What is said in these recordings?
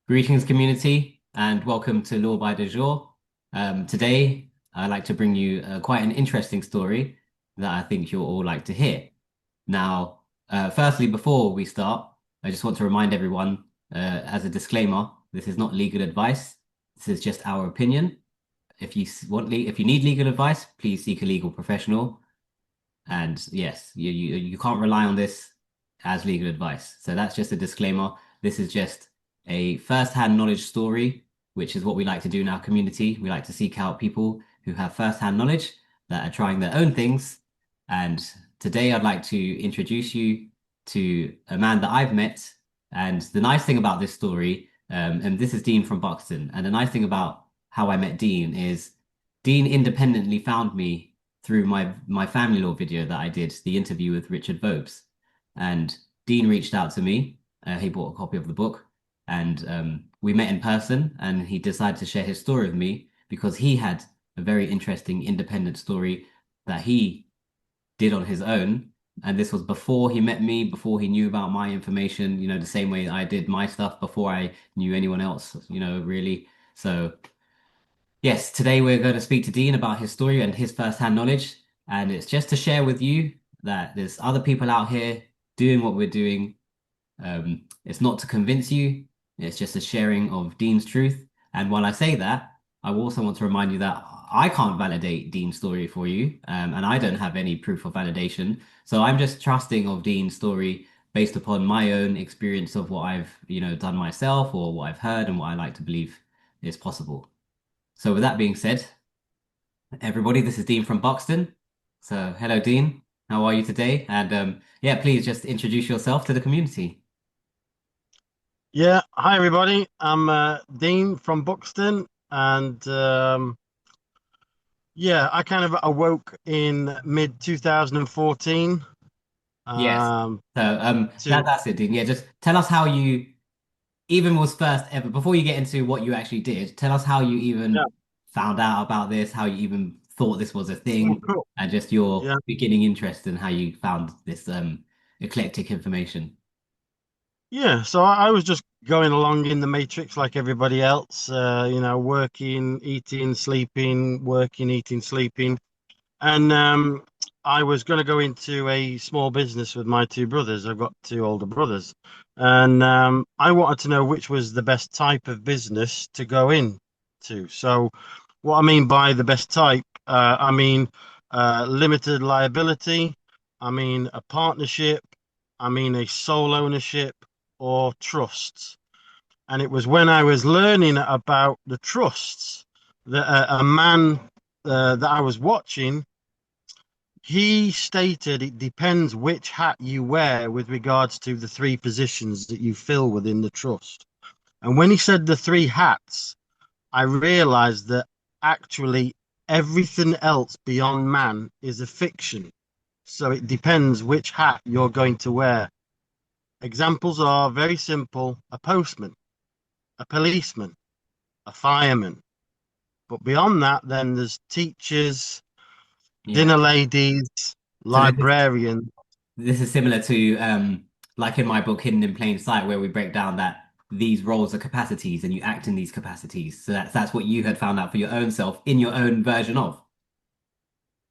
Greetings, community, and welcome to Law by DeJure. Today, I'd like to bring you quite an interesting story that I think you'll all like to hear. Now, firstly, before we start, I just want to remind everyone, as a disclaimer, this is not legal advice. This is just our opinion. If you need legal advice, please seek a legal professional. And yes, you can't rely on this as legal advice. So that's just a disclaimer. This is just a first-hand knowledge story, which is what we like to do in our community. We like to seek out people who have first-hand knowledge that are trying their own things. And today I'd like to introduce you to a man that I've met. And the nice thing about this story, and this is Dean from Buxton, and the nice thing about how I met Dean is Dean independently found me through my family law video that I did, the interview with Richard Vobes. And Dean reached out to me. He bought a copy of the book, and we met in person. And he decided to share his story with me because he had a very interesting independent story that he did on his own. And this was before he met me, before he knew about my information, the same way I did my stuff before I knew anyone else, really. So yes, today we're going to speak to Dean about his story and his first-hand knowledge. And it's just to share with you that there's other people out here doing what we're doing. It's not to convince you, it's just a sharing of Dean's truth. And while I say that, I also want to remind you that I can't validate Dean's story for you, and I don't have any proof of validation. So I'm just trusting of Dean's story based upon my own experience of what I've, done myself or what I've heard and what I like to believe is possible. So with that being said, everybody, this is Dean from Buxton. So hello, Dean. How are you today? And yeah, please just introduce yourself to the community. Yeah, hi everybody. I'm Dean from Buxton, and yeah, I kind of awoke in mid 2014 Yes. um, So to that's it, Dean. Yeah, just tell us how you even was first ever before you get into what you actually did. Tell us how you yeah. even found out about this, how you even thought this was a Oh, thing, cool. and just your Yeah, beginning interest in how you found this eclectic information. yeah. So I was just going along in the matrix like everybody else. Working, eating, sleeping, working, eating, sleeping, and I was going to go into a small business with my two brothers. I've got two older brothers, and I wanted to know which was the best type of business to go into. So, what I mean by the best type, I mean limited liability, I mean a partnership, I mean a sole ownership or trusts. And it was when I was learning about the trusts that a man that I was watching, he stated it depends which hat you wear with regards to the three positions that you fill within the trust. And when he said the three hats, I realized that actually everything else beyond man is a fiction. So it depends which hat you're going to wear. Examples are very simple: a postman, a policeman, a fireman. But beyond that, then there's teachers, Yeah. dinner ladies, So librarians. this is similar to like in my book Hidden in Plain Sight, where we break down that these roles are capacities and you act in these capacities. So that's what you had found out for your own self in your own version of.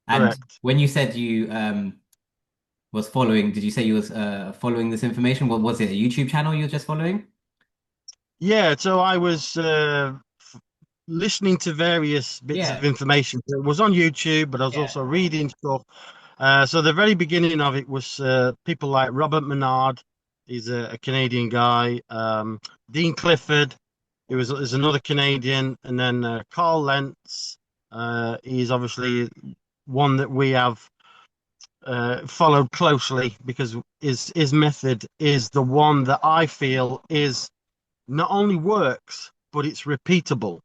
And Correct. when you said you was following, did you say you was following this information? What was it, a YouTube channel you were just following? Yeah, so I was listening to various bits of Yeah. information. So it was on YouTube, but I was Yeah. also reading stuff. So the very beginning of it was people like Robert Menard. He's a Canadian guy. Dean Clifford, who is another Canadian, and then Carl Lentz. He's obviously one that we have followed closely because his method is the one that I feel is not only works, but it's repeatable,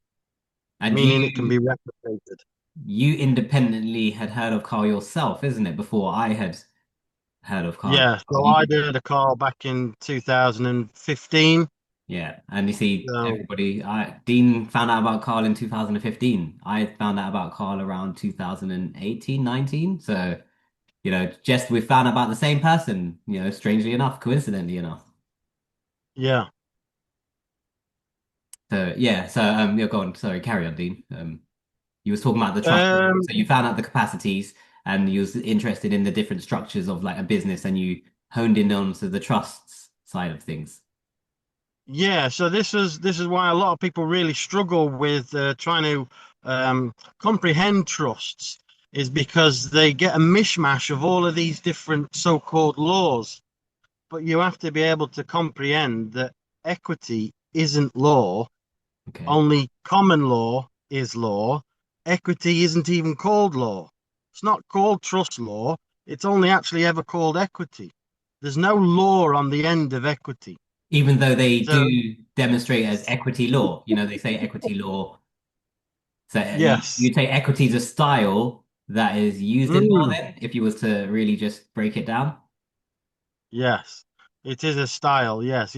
And meaning it can be replicated. you independently had heard of Carl yourself, isn't it? Before I had heard of Carl. Yeah, so I did a call back in 2015. Yeah, and you see, So everybody, Dean found out about Carl in 2015. I found out about Carl around 2018, 19. So, just we found out about the same person, strangely enough, coincidentally enough. yeah, So yeah, yeah, go on. Sorry, carry on, Dean. You was talking about the trust. Um, So you found out the capacities, and you was interested in the different structures of like a business, and you honed in onto the trusts side of things. yeah, so this is why a lot of people really struggle with trying to comprehend trusts, is because they get a mishmash of all of these different so-called laws. But you have to be able to comprehend that equity isn't law, Okay. only common law is law. Equity isn't even called law. It's not called trust law. It's only actually ever called equity. There's no law on the end of equity. Even though they So, do demonstrate as equity law, they say equity law. So you yes. say equity is a style that is used in law Mm, then, if you was to really just break it down. yes. It is a style. Yes.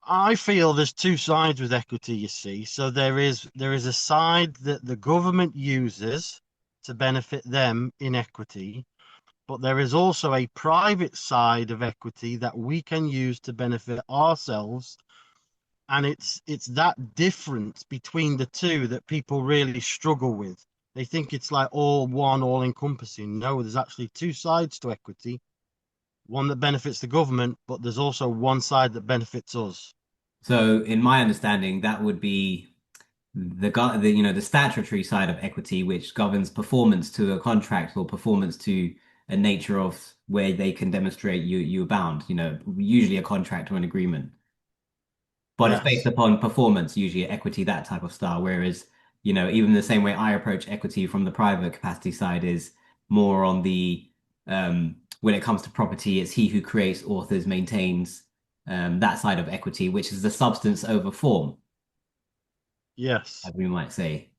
I feel there's two sides with equity, you see. So there is a side that the government uses to benefit them in equity, but there is also a private side of equity that we can use to benefit ourselves. And it's that difference between the two that people really struggle with. They think it's like all one, all encompassing. No, there's actually two sides to equity. One that benefits the government, but there's also one side that benefits us. So in my understanding, that would be the statutory side of equity, which governs performance to a contract or performance to a nature of where they can demonstrate you're bound, usually a contract or an agreement. But it's based Yes. upon performance, usually equity, that type of style. Whereas, even the same way I approach equity from the private capacity side is more on when it comes to property, it's he who creates, authors, maintains, that side of equity, which is the substance over form, Yes. as we might say.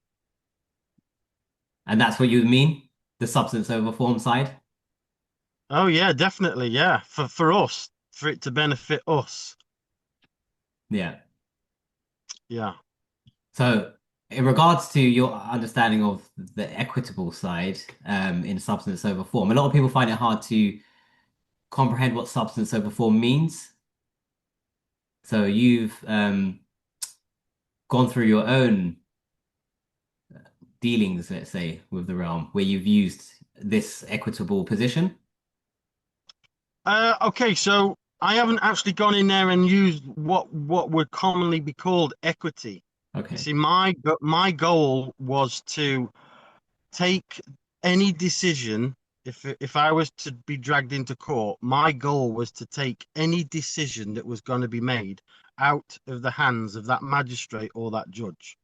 And that's what you mean? The substance over form side? Oh yeah, definitely. Yeah. For us, for it to benefit us. Yeah. Yeah. So, in regards to your understanding of the equitable side, in substance over form, a lot of people find it hard to comprehend what substance over form means. So, you've gone through your own dealings, let's say, with the realm where you've used this equitable position. Okay, so I haven't actually gone in there and used what would commonly be called equity. You Okay. see, my goal was to take any decision. If I was to be dragged into court, my goal was to take any decision that was going to be made out of the hands of that magistrate or that judge.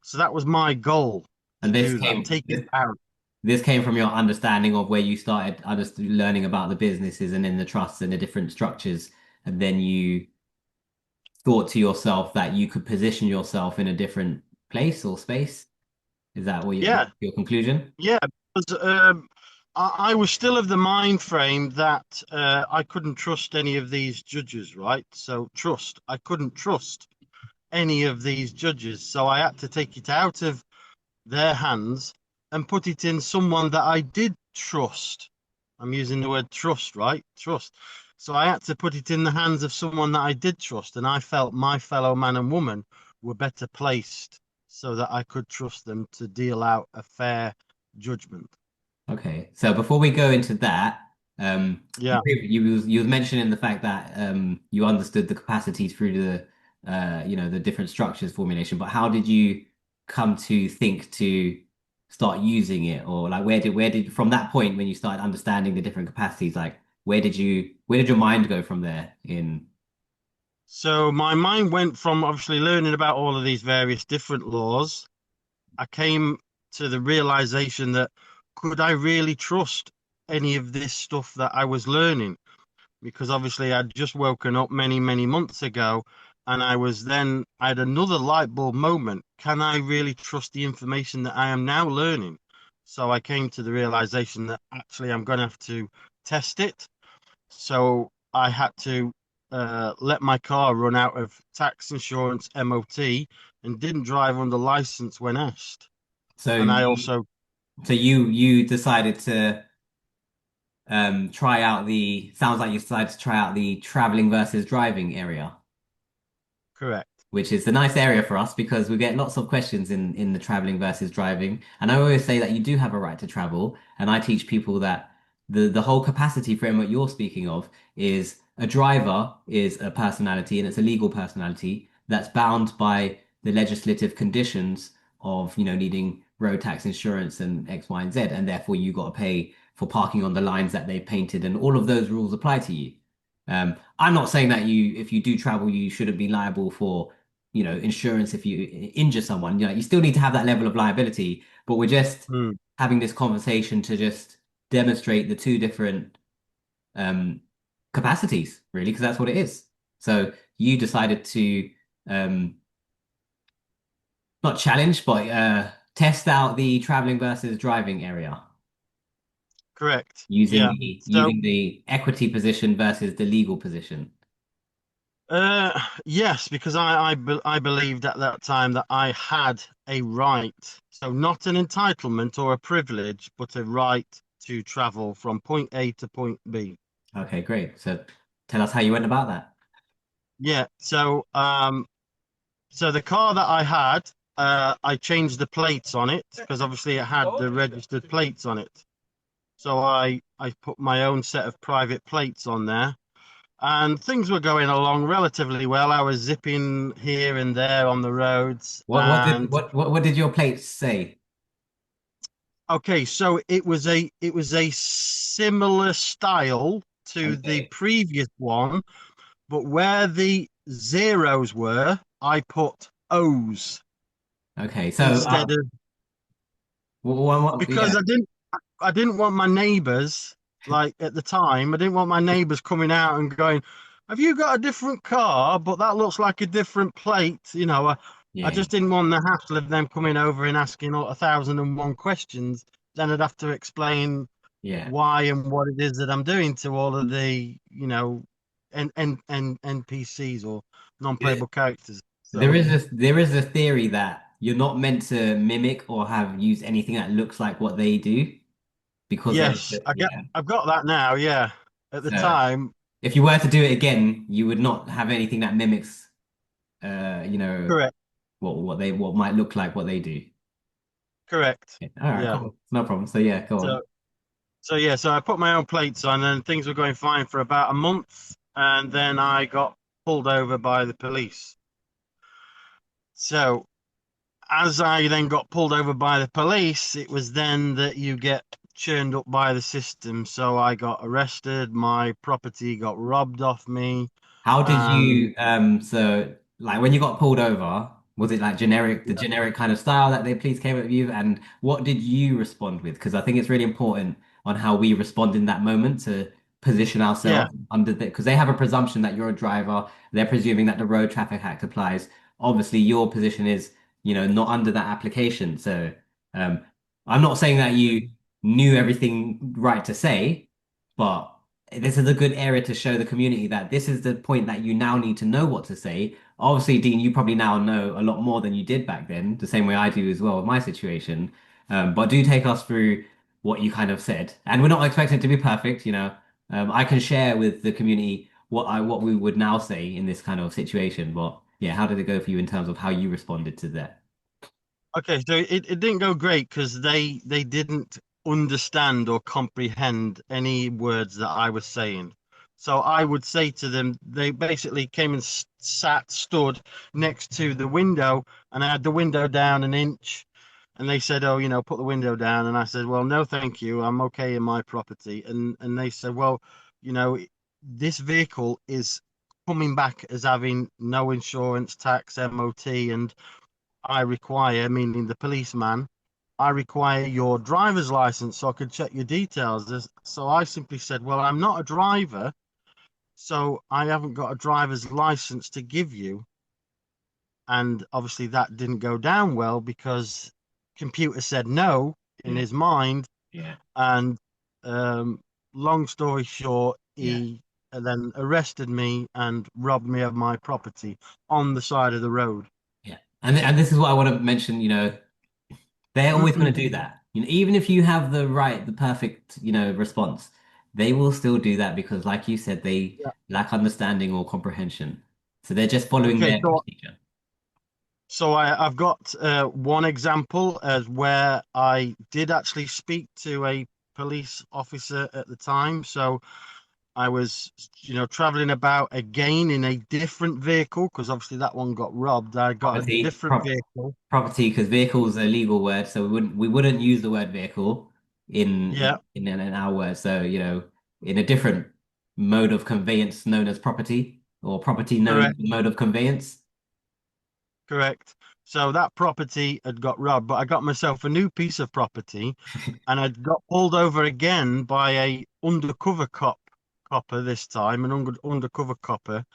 So that was my goal, to And this do that, came take it out. this came from your understanding of where you started learning about the businesses and in the trusts and the different structures, and then you thought to yourself that you could position yourself in a different place or space? Is that Yeah, your conclusion? yeah. Because I was still of the mind frame that I couldn't trust any of these judges, right? So I couldn't trust any of these judges. So I had to take it out of their hands and put it in someone that I did trust. I'm using the word trust, right? Trust. So I had to put it in the hands of someone that I did trust, and I felt my fellow man and woman were better placed so that I could trust them to deal out a fair judgment. Okay, so before we go into that, Yeah. you was mentioning the fact that you understood the capacities through the different structures formulation, but how did you come to think to start using it, or like where did from that point when you started understanding the different capacities, like where did your mind go from there in? So my mind went from obviously learning about all of these various different laws. I came to the realization that could I really trust any of this stuff that I was learning? Because obviously I'd just woken up many, many months ago, and I had another light bulb moment. Can I really trust the information that I am now learning? So I came to the realization that actually I'm going to have to test it. So I had to let my car run out of tax insurance MOT and didn't drive under license when asked. So And I you also, so you decided to try out the sounds like you decided to try out the traveling versus driving area. correct. which is a nice area for us because we get lots of questions in the traveling versus driving. And I always say that you do have a right to travel, and I teach people that the whole capacity framework you're speaking of is a driver is a personality and it's a legal personality that's bound by the legislative conditions of, needing road tax insurance and X, Y, and Z, and therefore you got to pay for parking on the lines that they painted, and all of those rules apply to you. I'm not saying that if you do travel, you shouldn't be liable for, insurance if you injure someone. You still need to have that level of liability, but we're just Hmm. having this conversation to just demonstrate the two different um, capacities, really, because that's what it is. So you decided to um, not challenge, but test out the traveling versus driving area Correct. using Yeah. the So, using the equity position versus the legal position. yes, because I believed at that time that I had a right, so not an entitlement or a privilege, but a right to travel from point A to point B. Okay, great. So tell us how you went about that. Yeah. So the car that I had, I changed the plates on it because obviously it had the registered plates on it. So I put my own set of private plates on there. And things were going along relatively well. I was zipping here and there on the roads. And What did your plates say? okay, so it was a similar style to the Okay. previous one, but where the zeros were, I put O's Okay. So instead of yeah. because I didn't want my neighbors, like at the time, I didn't want my neighbors coming out and going, "Have you got a different car? But that looks like a different plate." I Yeah. just didn't want the hassle of them coming over and asking all 1,001 questions. Then I'd have to explain Yeah. why and what it is that I'm doing to all of the, NPCs or Yeah. non-playable characters. There So is a theory that you're not meant to mimic or have use anything that looks like what they do because yes, yeah. I've got that now. Yeah, at the So time, if you were to do it again, you would not have anything that mimics uh, you know, correct, what might look like what they do. correct. Yeah. All right, Yeah. cool. No problem. So yeah, go on. So so I put my own plates on and things were going fine for about a month and then I got pulled over by the police. So as I then got pulled over by the police, it was then that you get churned up by the system. So I got arrested, my property got robbed off me, How did and you so like when you got pulled over, was it like the generic kind of style that they police came at you? And what did you respond with? Because I think it's really important on how we respond in that moment to position yeah, ourselves under the because they have a presumption that you're a driver. They're presuming that the Road Traffic Act applies. Obviously, your position is, not under that application. So um I'm not saying that you knew everything right to say, but this is a good area to show the community that this is the point that you now need to know what to say. Obviously, Dean, you probably now know a lot more than you did back then, the same way I do as well with my situation. But do take us through what you kind of said. And we're not expecting it to be perfect, I can share with the community what we would now say in this kind of situation. But yeah, how did it go for you in terms of how you responded to that? okay, so it didn't go great because they didn't understand or comprehend any words that I was saying. So I would say to them, they basically came and stood next to the window, and I had the window down an inch, and they said, "Oh, put the window down." And I said, "Well, no, thank you. I'm okay in my property." And they said, "Well, you know, this vehicle is coming back as having no insurance, tax, MOT, and I require, meaning the policeman, I require your driver's license so I could check your details." So I simply said, "Well, I'm not a driver, so I haven't got a driver's license to give you." And obviously that didn't go down well because computer said no in Yeah, his mind. yeah, And um, long story short, yeah, he then arrested me and robbed me of my property on the side of the road. yeah. And this is what I want to mention, they're always going to do that. Even if you have the perfect, response, they will still do that because, like you said, they Yeah. lack understanding or comprehension. So they're just following Okay, their so procedure. I've got one example as where I did actually speak to a police officer at the time. So I was, traveling about again in a different vehicle because obviously that one got robbed. I got a Property, different vehicle. property, because vehicle is a legal word, so we wouldn't use the word vehicle in Yeah, in our word. So, in a different mode of conveyance known as property, or property known as correct, a mode of conveyance. correct. So that property had got robbed, but I got myself a new piece of property, and I got pulled over again by a undercover copper this time, an undercover copper,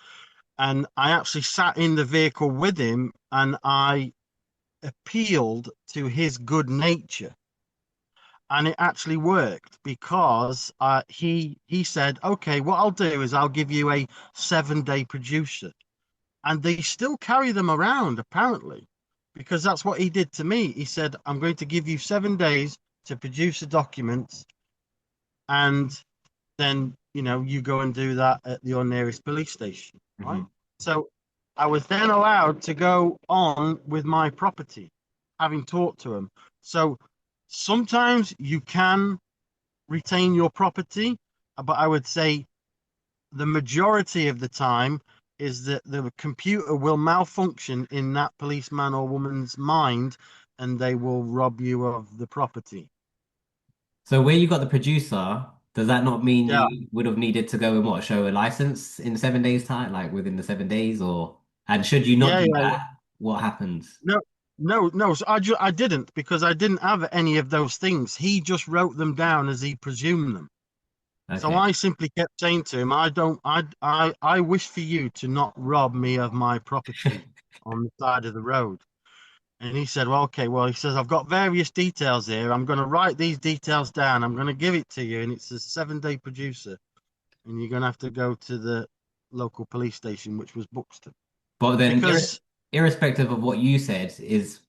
and I actually sat in the vehicle with him, and I appealed to his good nature. And it actually worked because he said, "Okay, what I'll do is I'll give you a 7-day producer," and they still carry them around apparently, because that's what he did to me. He said, "I'm going to give you 7 days to produce a document, and then you go and do that at your nearest police station," right? Mhm. So I was then allowed to go on with my property, having talked to him. So sometimes you can retain your property, but I would say the majority of the time is that the computer will malfunction in that policeman or woman's mind, and they will rob you of the property. So where you got the producer, does that not mean Yeah, you would have needed to go and what, show a license in 7 days time, like within the 7 days, or and should you not yeah, do yeah. that, what happens? No, no. So I didn't because I didn't have any of those things. He just wrote them down as he presumed them. So Okay. I simply kept saying to him, "I don't, I wish for you to not rob me of my property on the side of the road." And he said, "Well, okay." Well, he says, "I've got various details here. I'm going to write these details down. I'm going to give it to you, and it's a 7-day producer, and you're going to have to go to the local police station, which was Buxton, But then, because." irrespective of what you said,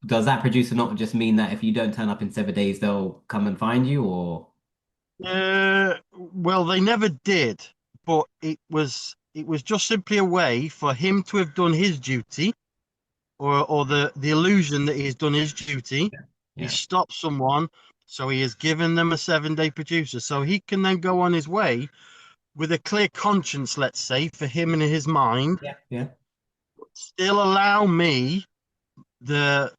does that producer not just mean that if you don't turn up in 7 days, they'll come and find you, or Well, they never did, but it was just simply a way for him to have done his duty, or the illusion that he's done his duty. He yeah, stopped someone, so he has given them a 7-day producer, so he can then go on his way with a clear conscience, let's say, for him in his mind, yeah, yeah, still allow me the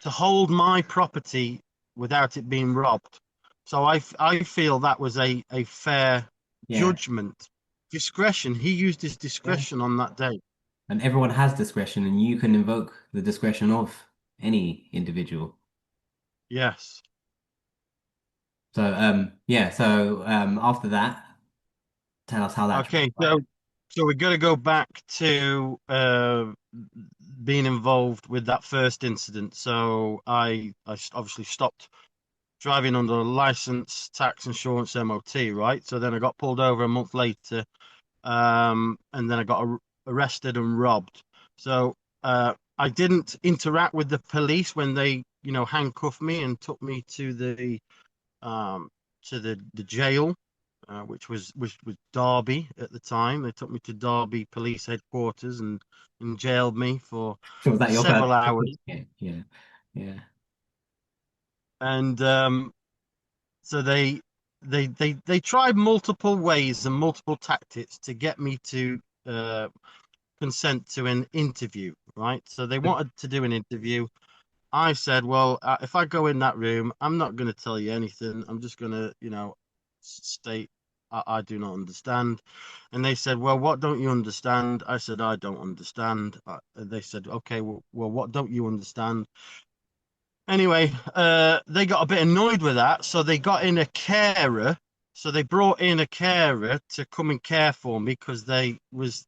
to hold my property without it being robbed. So I feel that was a fair yeah, judgment. Discretion. He used his yeah. discretion on that day. And everyone has discretion, and you can invoke the discretion of any individual. Yes. So, yeah. So, after that, tell us how that Okay. So transpired. we got to go back to being involved with that first incident. So I obviously stopped driving under license, tax, insurance, MOT. Right. So then I got pulled over a month later, and then I got arrested and robbed. So I didn't interact with the police when they, handcuffed me and took me um, to the jail, which was Derby at the time. They took me to Derby Police Headquarters and jailed me for So was that your several first? hours. Yeah, yeah, yeah. And so they tried multiple ways and multiple tactics to get me to consent to an interview, right? So they wanted to do an interview. I said, well, if I go in that room, I'm not going to tell you anything. I'm just going to, state I do not understand. And they said, well, what don't you understand? I said, I don't understand. They said, okay, well, what don't you understand? Anyway, they got a bit annoyed with that, so they got in a carer. So they brought in a carer to come and care for me because they was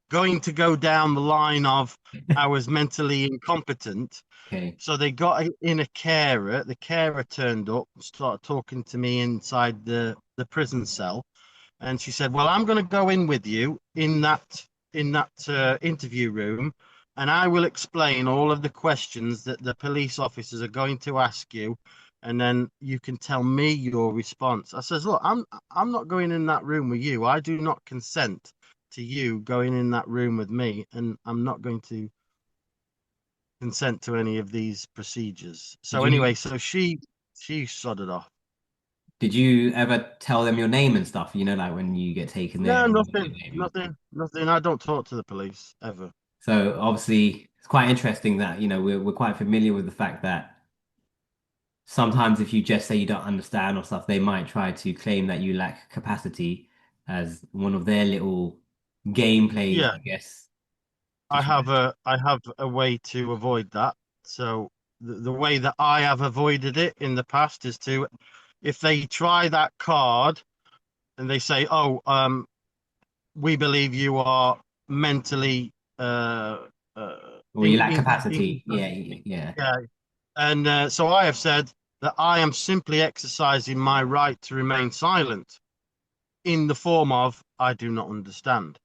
going to go down the line of I was mentally incompetent. Okay. So they got in a carer. The carer turned up, started talking to me inside the prison cell, and she said, "Well, I'm going to go in with you in that interview room, and I will explain all of the questions that the police officers are going to ask you, and then you can tell me your response." I says, "Look, I'm not going in that room with you. I do not consent to you going in that room with me, and I'm not going to consent to any of these procedures. Did So you anyway, so she sodded off. did you ever tell them your name and stuff? You know, like when you get taken there No, and you get nothing, your name. nothing. I don't talk to the police ever. So obviously, it's quite interesting that, we're quite familiar with the fact that sometimes if you just say you don't understand or stuff, they might try to claim that you lack capacity as one of their little game plays, Yeah, I guess, to try. I have a way to avoid that. So the way that I have avoided it in the past is to, if they try that card and they say, "Oh, we believe you are mentally uh Or you lack capacity. Yeah, yeah. yeah," and so I have said that I am simply exercising my right to remain silent in the form of I do not understand.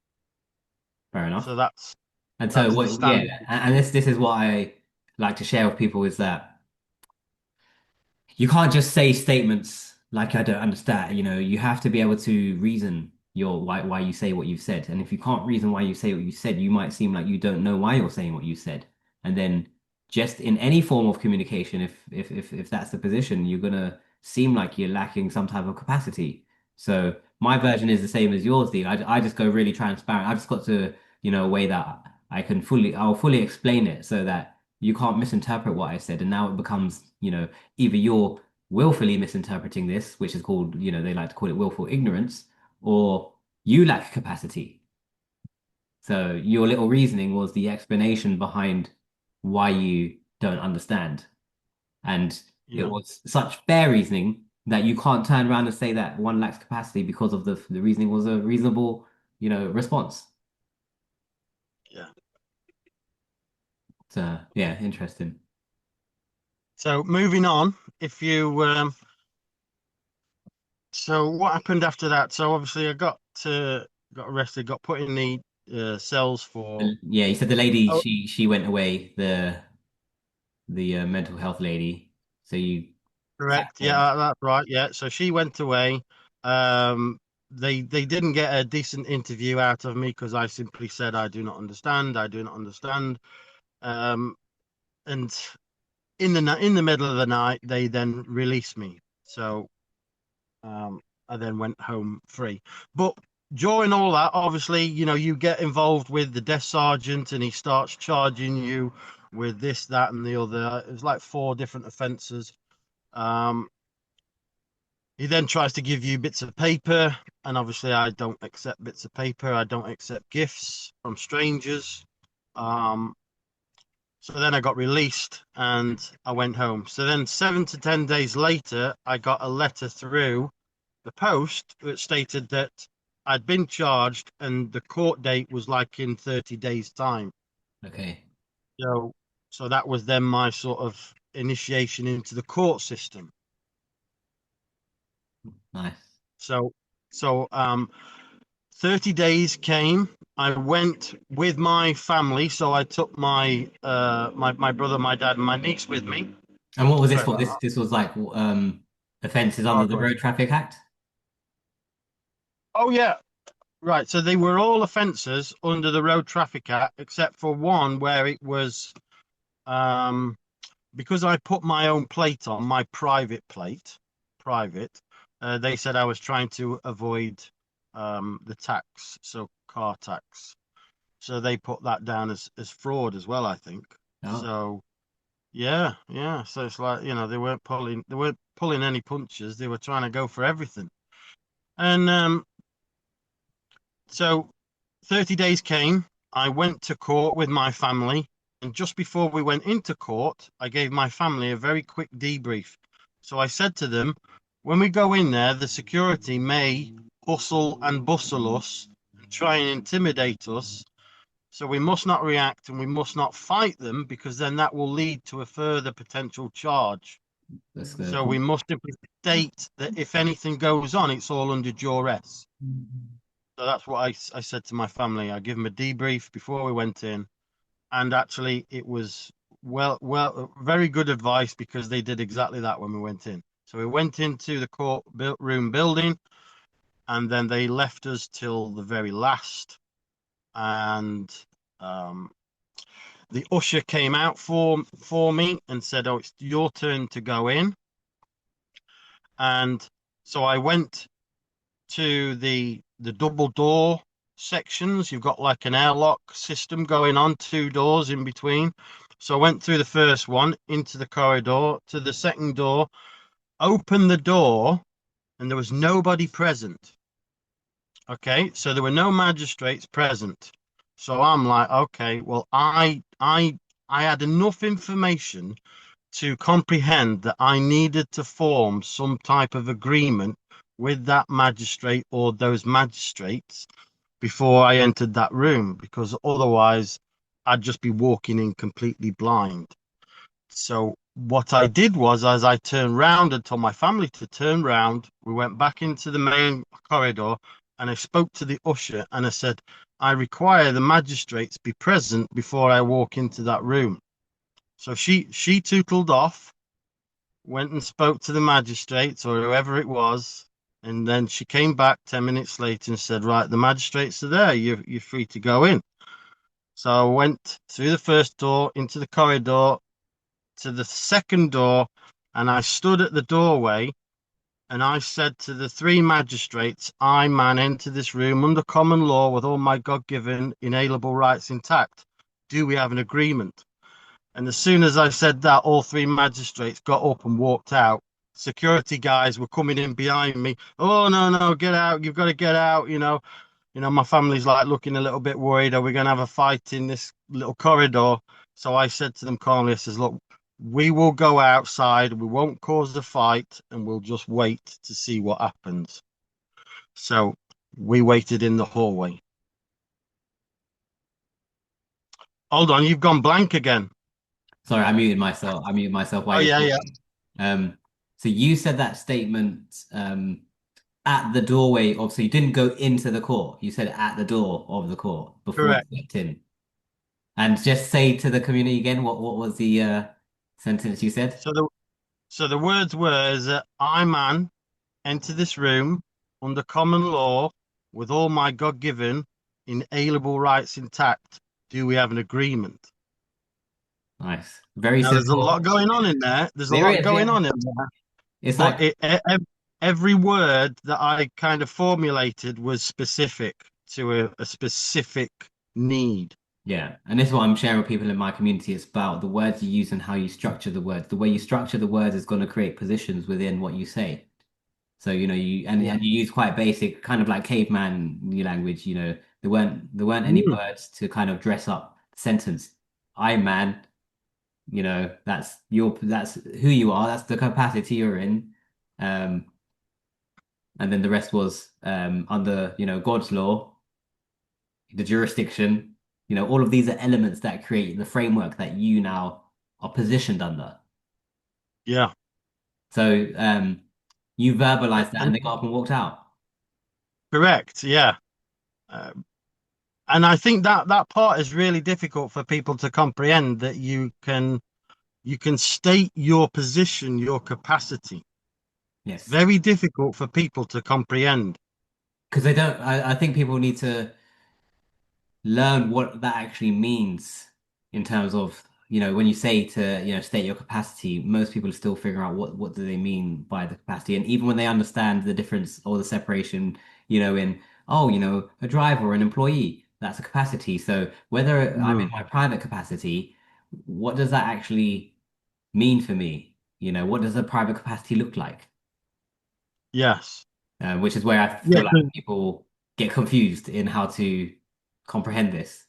Fair enough. So And so that's the what, yeah, standard. and this is what I like to share with people is that you can't just say statements like I don't understand. You have to be able to reason your why you say what you've said. And if you can't reason why you say what you said, you might seem like you don't know why you're saying what you said. And then just in any form of communication, if that's the position, you're gonna seem like you're lacking some type of capacity. So my version is the same as yours, Dean. I just go really transparent. I've just got to, a way that I'll fully explain it so that you can't misinterpret what I said. And now it becomes, either you're willfully misinterpreting this, which is called, they like to call it willful ignorance, or you lack capacity. So your little reasoning was the explanation behind why you don't understand. And it Yeah, was such fair reasoning that you can't turn around and say that one lacks capacity because of the reasoning was a reasonable, response. yeah. So yeah, interesting. So moving on, if you so what happened after that? So obviously I got arrested, got put in the cells for. Yeah, you said the lady Oh, she went away, the mental health lady. So you sat correct. there. Yeah, that's right. Yeah. So she went away. Um, they didn't get a decent interview out of me because I simply said I do not understand. I do not understand. Um, and in the middle of the night, they then released me. So um, I then went home free. But during all that, obviously, you get involved with the desk sergeant, and he starts charging you with this, that, and the other. It was like four different offences. Um, He then tries to give you bits of paper, and obviously, I don't accept bits of paper. I don't accept gifts from strangers. Um, so then I got released and I went home. So then, 7 to 10 days later, I got a letter through the post that stated that I'd been charged and the court date was like in 30 days' time. Okay, So, so that was then my sort of initiation into the court system. nice. So, so 30 days came. I went with my family, so I took my brother, my dad, and my niece with me. And what was this Sorry for? about This was like offenses that. under Oh, the go ahead. Road Traffic Act. Oh yeah, right. So they were all offences under the Road Traffic Act, except for one where it was um, because I put my own plate on, my private plate, private. They said I was trying to avoid the tax, so car tax. So they put that down as fraud as well, I think. Oh, So yeah, yeah. So it's like, they weren't pulling any punches. They were trying to go for everything. And so 30 days came. I went to court with my family, and just before we went into court, I gave my family a very quick debrief. So I said to them, when we go in there, the security may hustle and bustle us and try and intimidate us. So we must not react and we must not fight them because then that will lead to a further potential charge. that's So we cool. must simply state that if anything goes on, it's all under duress. So that's what I said to my family. I give them a debrief before we went in, and actually it was very good advice because they did exactly that when we went in. So we went into the courtroom building, and then they left us till the very last, and um, the usher came out for me and said, "Oh, it's your turn to go in." And so I went to the double door sections. You've got like an airlock system going on, two doors in between. So I went through the first one into the corridor to the second door, opened the door, and there was nobody present. Okay, so there were no magistrates present. So I'm like, okay, well, I had enough information to comprehend that I needed to form some type of agreement with that magistrate or those magistrates before I entered that room, because otherwise I'd just be walking in completely blind. So what I did was, as I turned round and told my family to turn round, we went back into the main corridor and I spoke to the usher and I said, I require the magistrates be present before I walk into that room. So she tootled off, went and spoke to the magistrates or whoever it was, and then she came back 10 minutes later and said, right, the magistrates are there. You're free to go in. So I went through the first door into the corridor to the second door, and I stood at the doorway and I said to the three magistrates, I man enter this room under common law with all my God-given inalienable rights intact. Do we have an agreement? And as soon as I said that, all three magistrates got up and walked out. Security guys were coming in behind me. Oh, no, no, get out. You've got to get out. My family's like looking a little bit worried. Are we going to have a fight in this little corridor? So I said to them calmly, I says, look, we will go outside. We won't cause the fight and we'll just wait to see what happens. So we waited in the hallway. Hold on, you've gone blank again. Sorry, I muted myself. I muted myself while Oh, you're yeah, yeah. talking. So you said that statement at the doorway of, so you didn't go into the court. You said at the door of the court before you Correct. stepped in. And just say to the community again, what was the sentence you said? So the words were is that I man enter this room under common law with all my God-given inalienable rights intact. Do we have an agreement? Nice. Very Now there's a lot simple. going on in there. There's a There lot is, going yeah. on in there, It's but like, every word that I kind of formulated was specific to a specific need. yeah. And this is what I'm sharing with people in my community. It's about the words you use and how you structure the words. The way you structure the words is going to create positions within what you say. So, Yeah. and you use quite basic, kind of like caveman language, there weren't any Mm, words to kind of dress up the sentence. I man, that's who you are, that's the capacity you're in. Um, and then the rest was under, God's law, the jurisdiction, all of these are elements that create the framework that you now are positioned under. yeah. So you verbalized that and And they got up and walked out. correct. Yeah. Uh, and I think that that part is really difficult for people to comprehend, that you can state your position, your capacity. Yes. Very difficult for people to comprehend. Because they don't, I think people need to learn what that actually means in terms of, when you say to, state your capacity, most people are still figuring out what do they mean by the capacity. And even when they understand the difference or the separation, in, oh, a driver or an employee, that's a capacity. So whether I'm in Mm, my private capacity, what does that actually mean for me? What does a private capacity look like? yes. Which is where I Yeah. feel like people get confused in how to comprehend this.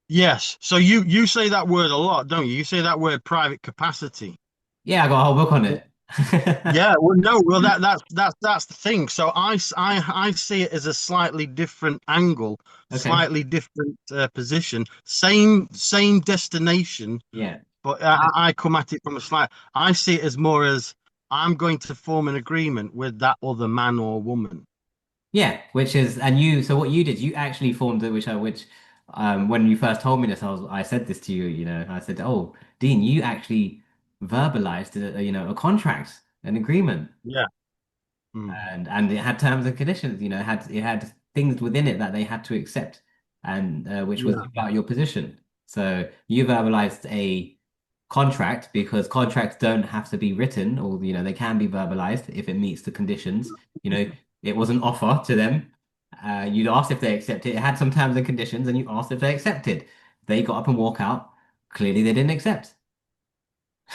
Yes. So you say that word a lot, don't you? You say that word private capacity. Yeah, I got a whole book on it. Yeah. Well, no. Well, that's the thing. So I see it as a slightly different angle, Okay. slightly different position, same destination, Yeah. but I come at it from a slight. I see it as more as I'm going to form an agreement with that other man or woman. Yeah, so what you did, you actually formed it, when you first told me this, I said this to you, I said, oh, Dean, you actually verbalized a contract, an agreement, Yeah. Mm. and it had terms and conditions, it had things within it that they had to accept, and which was Yeah. about your position. So you verbalized a contract because contracts don't have to be written, or they can be verbalized if it meets the conditions. It was an offer to them. You'd asked if they accepted. It had some terms and conditions, and you asked if they accepted. They got up and walk out. Clearly, they didn't accept.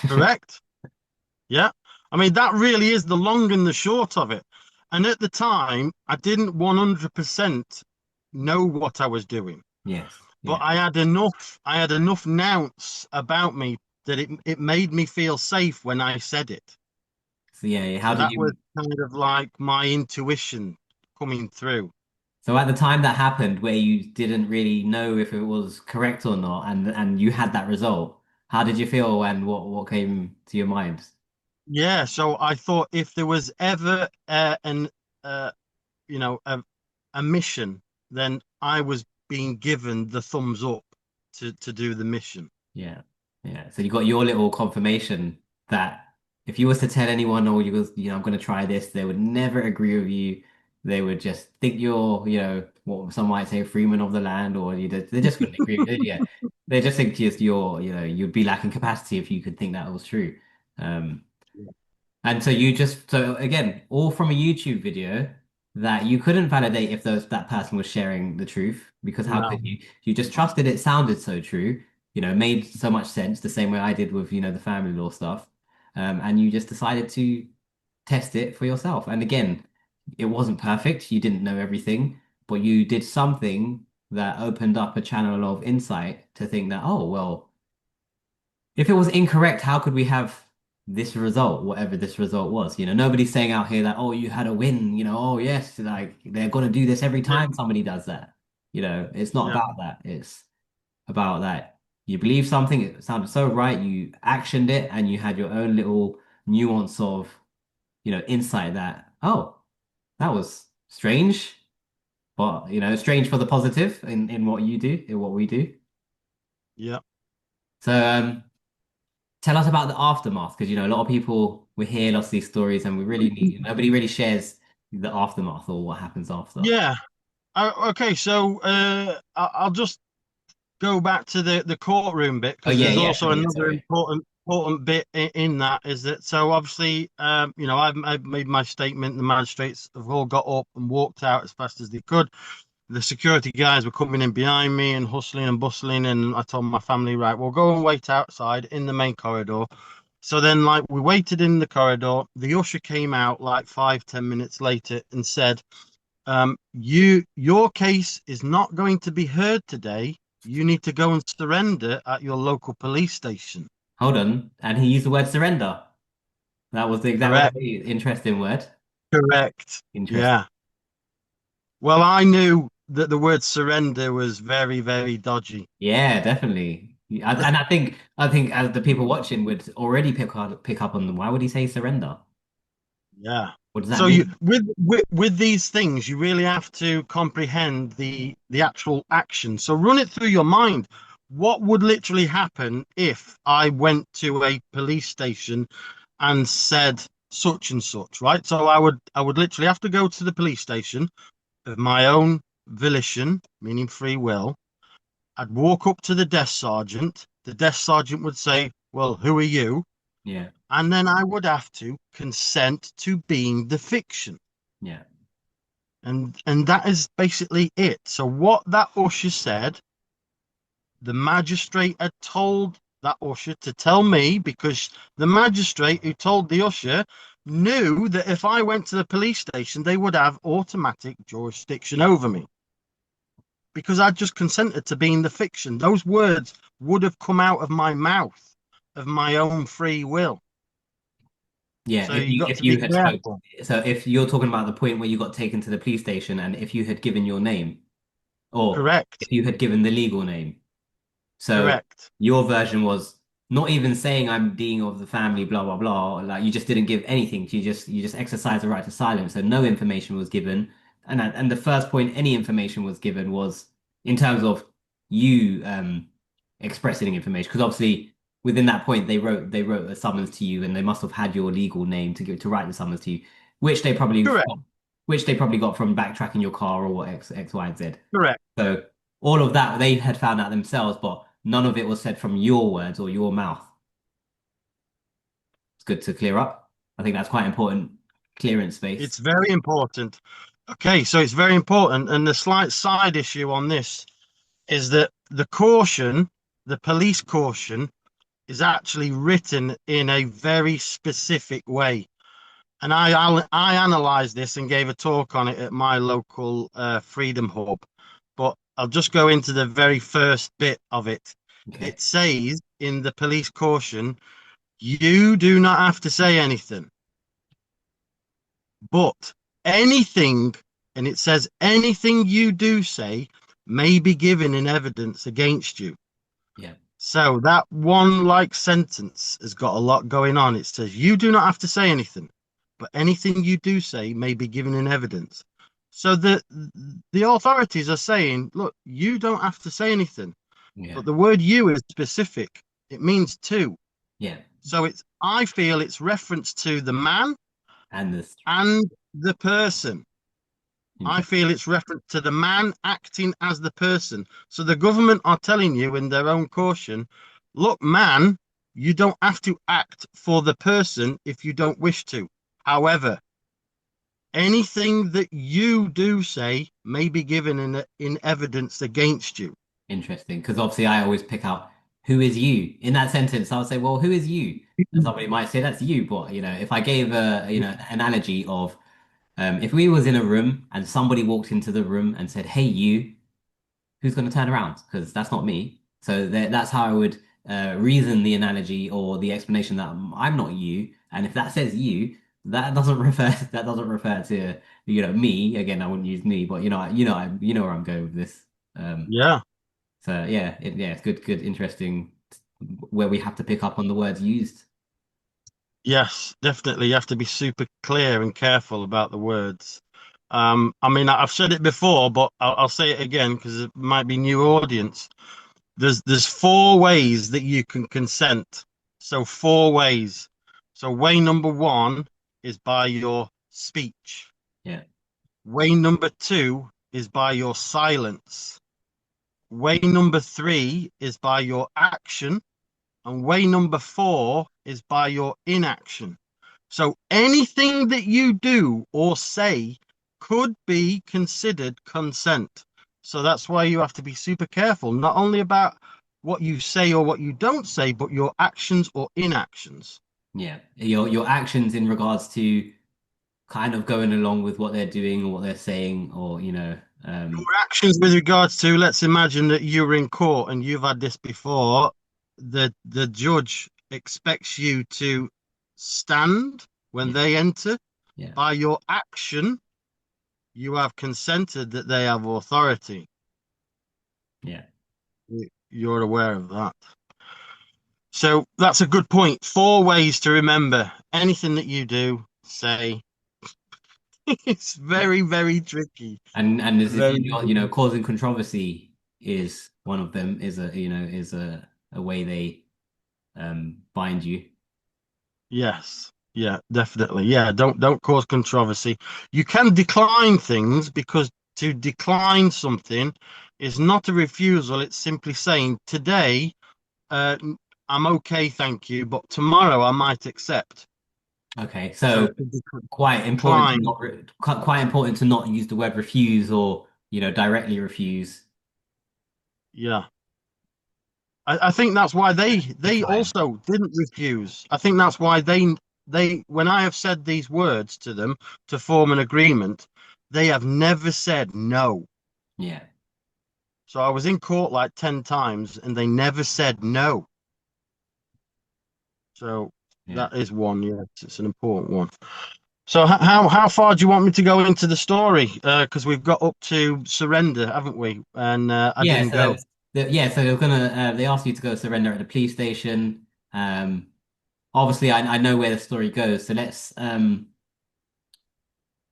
Correct. Yeah. I mean, that really is the long and the short of it. And at the time, I didn't 100% know what I was doing, Yes. but Yeah. I had enough nous about me that it made me feel safe when I said it. So yeah, how So did that was you? kind of like my intuition coming through. So at the time that happened, where you didn't really know if it was correct or not, and you had that result, how did you feel, and what came to your mind? Yeah, so I thought if there was ever an uh, you know, a mission, then I was being given the thumbs up to do the mission. Yeah. Yeah. So you got your little confirmation that if you was to tell anyone, or you was, I'm going to try this, they would never agree with you. They would just think you're, what some might say, freeman of the land, or they just wouldn't agree with it. Yeah. They just think you'd be lacking capacity if you could think that was true. Um, And so so again, all from a YouTube video that you couldn't validate if that person was sharing the truth, because how No. could you? You just trusted it sounded so true, made so much sense, the same way I did with, the family law stuff. And you just decided to test it for yourself. And again, it wasn't perfect. You didn't know everything, but you did something that opened up a channel of insight to think that, oh, well, if it was incorrect, how could we have this result, whatever this result was? Nobody's saying out here that, oh, you had a win, oh, yes, like they're going to do this every Yeah. time somebody does that. It's not Yeah. about that. It's about that you believe something, it sounded so right, you actioned it, and you had your own little nuance of, insight that, oh, that was strange, but, strange for the positive in what you do, in what we do. Yeah. So, tell us about the aftermath, because a lot of people we hear lots of these stories, and we really need nobody really shares the aftermath or what happens after. Yeah. Okay, so I'll just go back to the courtroom bit Oh because yeah, there's yeah, also yeah. another Sorry. important bit in that is that so obviously I've made my statement. The magistrates have all got up and walked out as fast as they could. The security guys were coming in behind me and hustling and bustling, and I told my family, right, we'll go and wait outside in the main corridor. So then, like, we waited in the corridor. The usher came out like 5, 10 minutes later and said, your case is not going to be heard today. You need to go and surrender at your local police station. Hold on, and he used the word surrender. That was the exact word Correct. he used. Interesting word. Correct. Interesting. Yeah. Well, I knew that the word surrender was very, very dodgy. Yeah, definitely. And I think as the people watching would already pick up on them. Why would he say surrender? Yeah. What does that So you mean? with these things, you really have to comprehend the actual action. So run it through your mind. What would literally happen if I went to a police station and said such and such, right? So I would literally have to go to the police station of my own volition, meaning free will. I'd walk up to the desk sergeant. The desk sergeant would say, "Well, who are you?" Yeah, And then I would have to consent to being the fiction. yeah, And that is basically it. So what that usher said, the magistrate had told that usher to tell me because the magistrate who told the usher knew that if I went to the police station, they would have automatic jurisdiction over me because I'd just consented to being the fiction. Those words would have come out of my mouth of my own free will. yeah. So If you you got if to be you had spoke, careful. so if you're talking about the point where you got taken to the police station, and if you had given your name, or Correct. if you had given the legal name. So Correct. your version was not even saying I'm dean of the family, blah blah blah. Like you just didn't give anything. You just exercised the right to silence. So no information was given. And the first point any information was given was in terms of you expressing information. Because obviously within that point they wrote a summons to you, and they must have had your legal name to write the summons to you, which they probably Correct. which they probably got from backtracking your car or what X Y and Z. Correct. So all of that they had found out themselves, but none of it was said from your words or your mouth. It's good to clear up. I think that's quite important clearance space. It's very important. Okay, so it's very important. And the slight side issue on this is that the caution, the police caution, is actually written in a very specific way. And I analyzed this and gave a talk on it at my local Freedom Hub. But I'll just go into the very first bit of it. Okay. It says in the police caution, you do not have to say anything, but anything, and it says anything you do say may be given in evidence against you. Yeah. So that one like sentence has got a lot going on. It says you do not have to say anything, but anything you do say may be given in evidence. So the authorities are saying, look, you don't have to say anything, Yeah. but the word you is specific. It means two. Yeah. So I feel it's reference to the man And this and the person. I interesting. feel it's reference to the man acting as the person. So the government are telling you in their own caution, look, man, you don't have to act for the person if you don't wish to. However, anything that you do say may be given in evidence against you. Interesting. Because obviously I always pick out who is you in that sentence. I'll say, well, who is you? And somebody might say that's you. But if I gave a analogy of if we was in a room and somebody walked into the room and said, "Hey, you," who's going to turn around? Because that's not me. So that's how I would reason the analogy or the explanation that I'm not you. And if that says you, that doesn't refer to me. Again, I wouldn't use me, but you know where I'm going with this. Um, Yeah. so yeah, it's good, interesting where we have to pick up on the words used. Yes, definitely. You have to be super clear and careful about the words. I mean, I've said it before, but I'll say it again because it might be new audience. There's four ways that you can consent. So four ways. So way number one is by your speech. Yeah, Way number two is by your silence. Way number three is by your action. And way number four is by your inaction. So anything that you do or say could be considered consent. So that's why you have to be super careful, not only about what you say or what you don't say, but your actions or inactions. yeah. Your actions in regards to kind of going along with what they're doing or what they're saying, or Your actions with regards to, let's imagine that you're in court and you've had this before, the judge expects you to stand when yeah, they enter. yeah, By your action, you have consented that they have authority. yeah. You're aware of that. So that's a good point. Four ways to remember anything that you do, say. It's Yeah. very, very tricky. And as if Very, causing controversy is one of them, is a way they bind you. yes. Yeah, definitely. Yeah, don't cause controversy. You can decline things because to decline something is not a refusal. It's simply saying today, uh, I'm okay, thank you, but tomorrow I might accept. Okay, So so quite important to decline. not quite important to not use the word refuse or directly refuse. Yeah. I think that's why they Decline. also didn't refuse. I think that's why they when I have said these words to them to form an agreement, they have never said no. Yeah, So I was in court like 10 times and they never said no. So yeah. that is one, yes, it's an important one. So how far do you want me to go into the story? Because we've got up to surrender, haven't we? And I Yeah, didn't so go. so they asked you to go surrender at the police station. Obviously I know where the story goes, so let's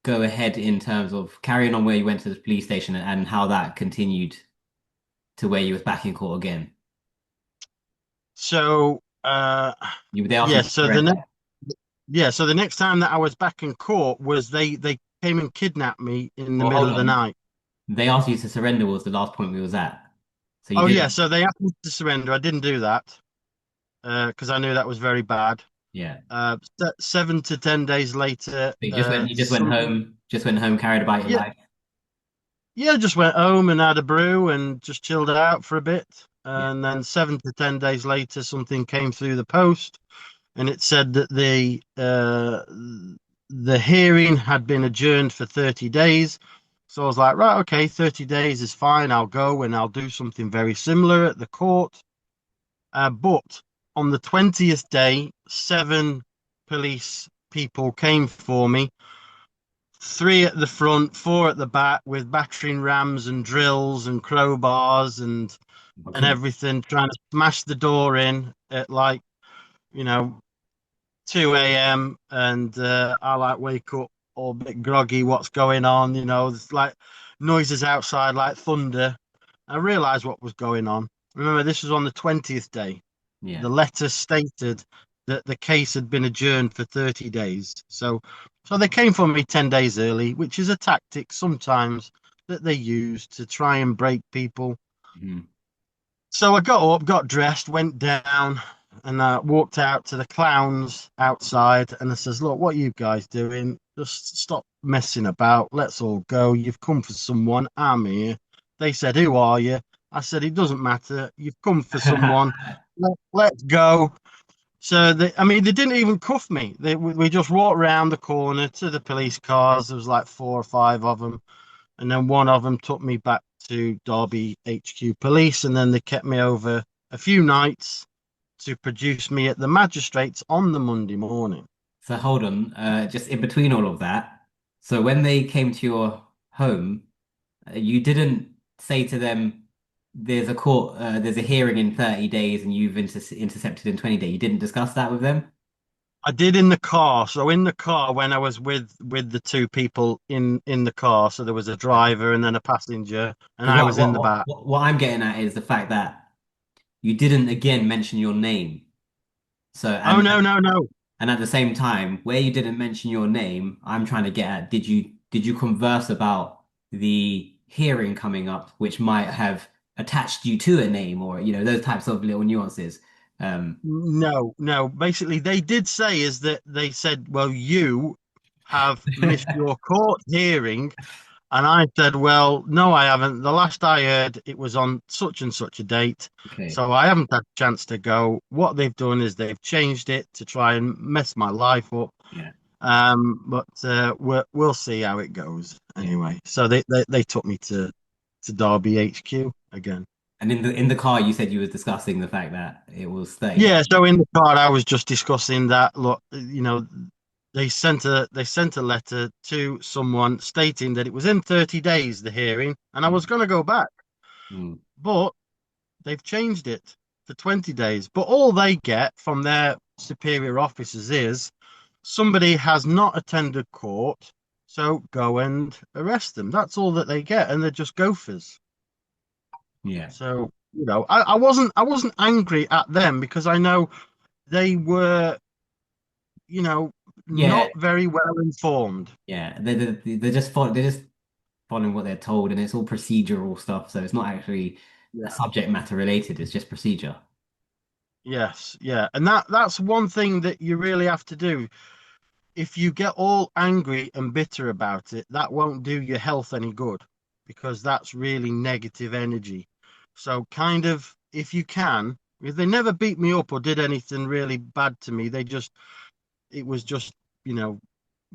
go ahead in terms of carrying on where you went to the police station and how that continued to where you was back in court again. So They asked you yeah, to surrender. so the next time that I was back in court was they came and kidnapped me in the Well, middle hold of the on. night. They asked you to surrender was the last point we was at. So you Oh yeah, didn't, so they asked me to surrender. I didn't do that because I knew that was very bad. yeah. 7 to 10 days later, So you just went home, carried about your yeah, life. yeah, just went home and had a brew and just chilled out for a bit. Yeah. And then 7 to 10 days later, something came through the post, and it said that the hearing had been adjourned for 30 days. So I was like, right, okay, 30 days is fine. I'll go and I'll do something very similar at the court. But on the 20th day, seven police people came for me, three at the front, four at the back, with battering rams and drills and crowbars Oh, and goodness. everything, trying to smash the door in at like, you know, 2 a.m. And I like wake up all a bit groggy. What's going on? There's like noises outside like thunder. I realized what was going on. Remember, this was on the 20th day. Yeah. The letter stated that the case had been adjourned for 30 days. So they came for me 10 days early, which is a tactic sometimes that they use to try and break people. Mhm. So I got up, got dressed, went down, and walked out to the clowns outside. And I says, "Look, what are you guys doing? Just stop messing about. Let's all go. You've come for someone. I'm here." They said, "Who are you?" I said, "It doesn't matter. You've come for someone. Let's go." So I mean, they didn't even cuff me. We just walked around the corner to the police cars. There was like four or five of them, and then one of them took me back to Derby HQ police, and then they kept me over a few nights to produce me at the magistrates on the Monday morning. So hold on, just in between all of that. So when they came to your home, you didn't say to them, there's a hearing in 30 days and you've intercepted in 20 days. You didn't discuss that with them? I did in the car. So in the car when I was with the two people in the car, so there was a driver and then a passenger, and Because I was in the back. what I'm getting at is the fact that you didn't again mention your name. So Oh no, no, no. and at the same time, where you didn't mention your name, I'm trying to get at, did you converse about the hearing coming up, which might have attached you to a name or those types of little nuances? Um, No, no. Basically, they did say is that they said, well, you have missed your court hearing. And I said, well, no, I haven't. The last I heard, it was on such and such a date. okay, So I haven't had a chance to go. What they've done is they've changed it to try and mess my life up. yeah, But we'll see how it goes yeah. anyway. So they took me to Derby HQ again. And in the car, you said you were discussing the fact that it was 30 days. Yeah, so in the car I was just discussing that. Look, they sent a letter to someone stating that it was in 30 days the hearing, and I was going to go back, Mm, but they've changed it to 20 days. But all they get from their superior officers is somebody has not attended court, so go and arrest them. That's all that they get, and they're just gophers. yeah, So, I wasn't angry at them because I know they were, you know, yeah, not very well informed. yeah. They're just following what they're told, and it's all procedural stuff. So it's not actually Yeah. subject matter related. It's just procedure. Yes, yeah. And that's one thing that you really have to do. If you get all angry and bitter about it, that won't do your health any good because that's really negative energy. So kind of if you can, if they never beat me up or did anything really bad to me, it was just, you know,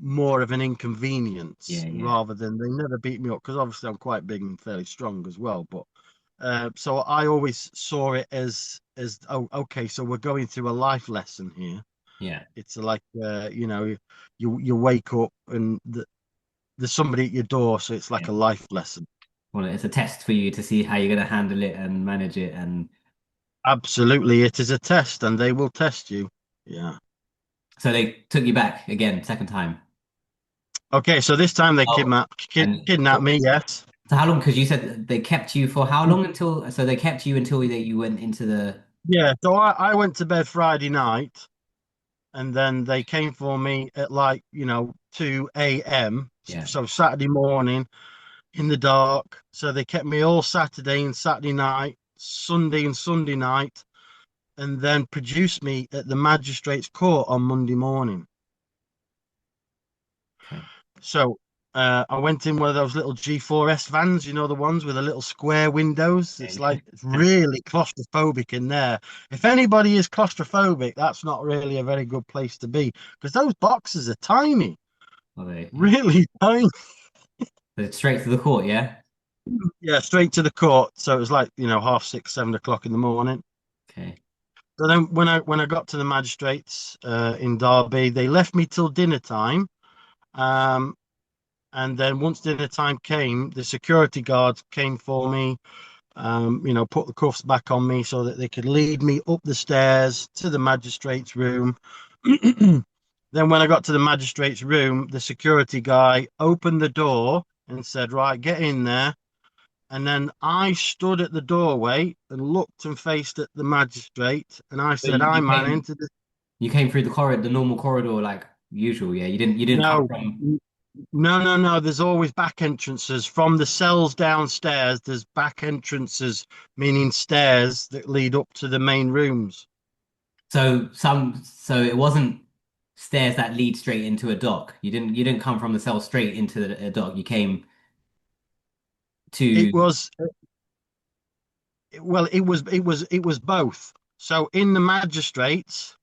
more of an inconvenience Yeah, yeah. rather than they never beat me up because obviously I'm quite big and fairly strong as well. But so I always saw it as oh, okay, so we're going through a life lesson here. Yeah. It's like you wake up and there's somebody at your door, so it's like Yeah. a life lesson. Well, it's a test for you to see how you're going to handle it and manage it. And Absolutely, it is a test, and they will test you. Yeah. so they took you back again, second time. Okay, so this time they Oh, and kidnapped me. Yes. so how long? Because you said they kept you for how long until, so they kept you until that you went into the, Yeah. So I went to bed Friday night, and then they came for me at like 2 a.m. yeah. So Saturday morning in the dark. So they kept me all Saturday and Saturday night. Sunday and Sunday night, and then produced me at the magistrate's court on Monday morning. Okay. So I went in one of those little G4S vans, you know, the ones with the little square windows. It's Okay. like it's really claustrophobic in there. If anybody is claustrophobic, that's not really a very good place to be because those boxes are tiny, Well, okay. really tiny. So straight to the court, yeah? Yeah, straight to the court. So it was like, 6:30, 7 o'clock in the morning. Okay. So then when I got to the magistrates in Derby, they left me till dinner time. Um, and then once dinner time came, the security guards came for me, put the cuffs back on me so that they could lead me up the stairs to the magistrate's room. Then when I got to the magistrate's room, the security guy opened the door and said, "Right, get in there." And then I stood at the doorway and looked and faced at the magistrate, and I So said, "I man, into the you came through the corridor, the normal corridor like usual, yeah? You didn't come no, from. no, no, no. There's always back entrances from the cells downstairs. There's back entrances, meaning stairs that lead up to the main rooms. So it wasn't stairs that lead straight into a dock. You didn't come from the cell straight into a dock. You came It to was well, it was both. So in the magistrates,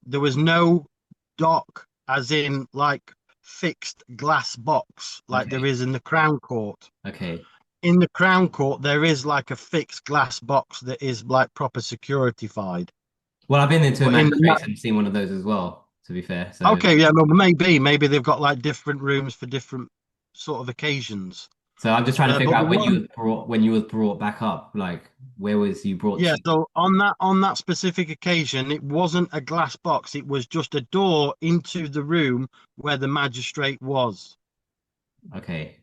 there was no dock, as in like fixed glass box like there okay, is in the Crown Court. okay. In the Crown Court, there is like a fixed glass box that is like proper securityfied. Well, I've been into a But in the magistrates and seen one of those as well, to be fair. So okay, yeah, well, maybe they've got like different rooms for different sort of occasions. so I'm just trying to figure But the out one, when you was brought back up, like where was you brought yeah, to? so on that specific occasion, it wasn't a glass box; it was just a door into the room where the magistrate was. Okay.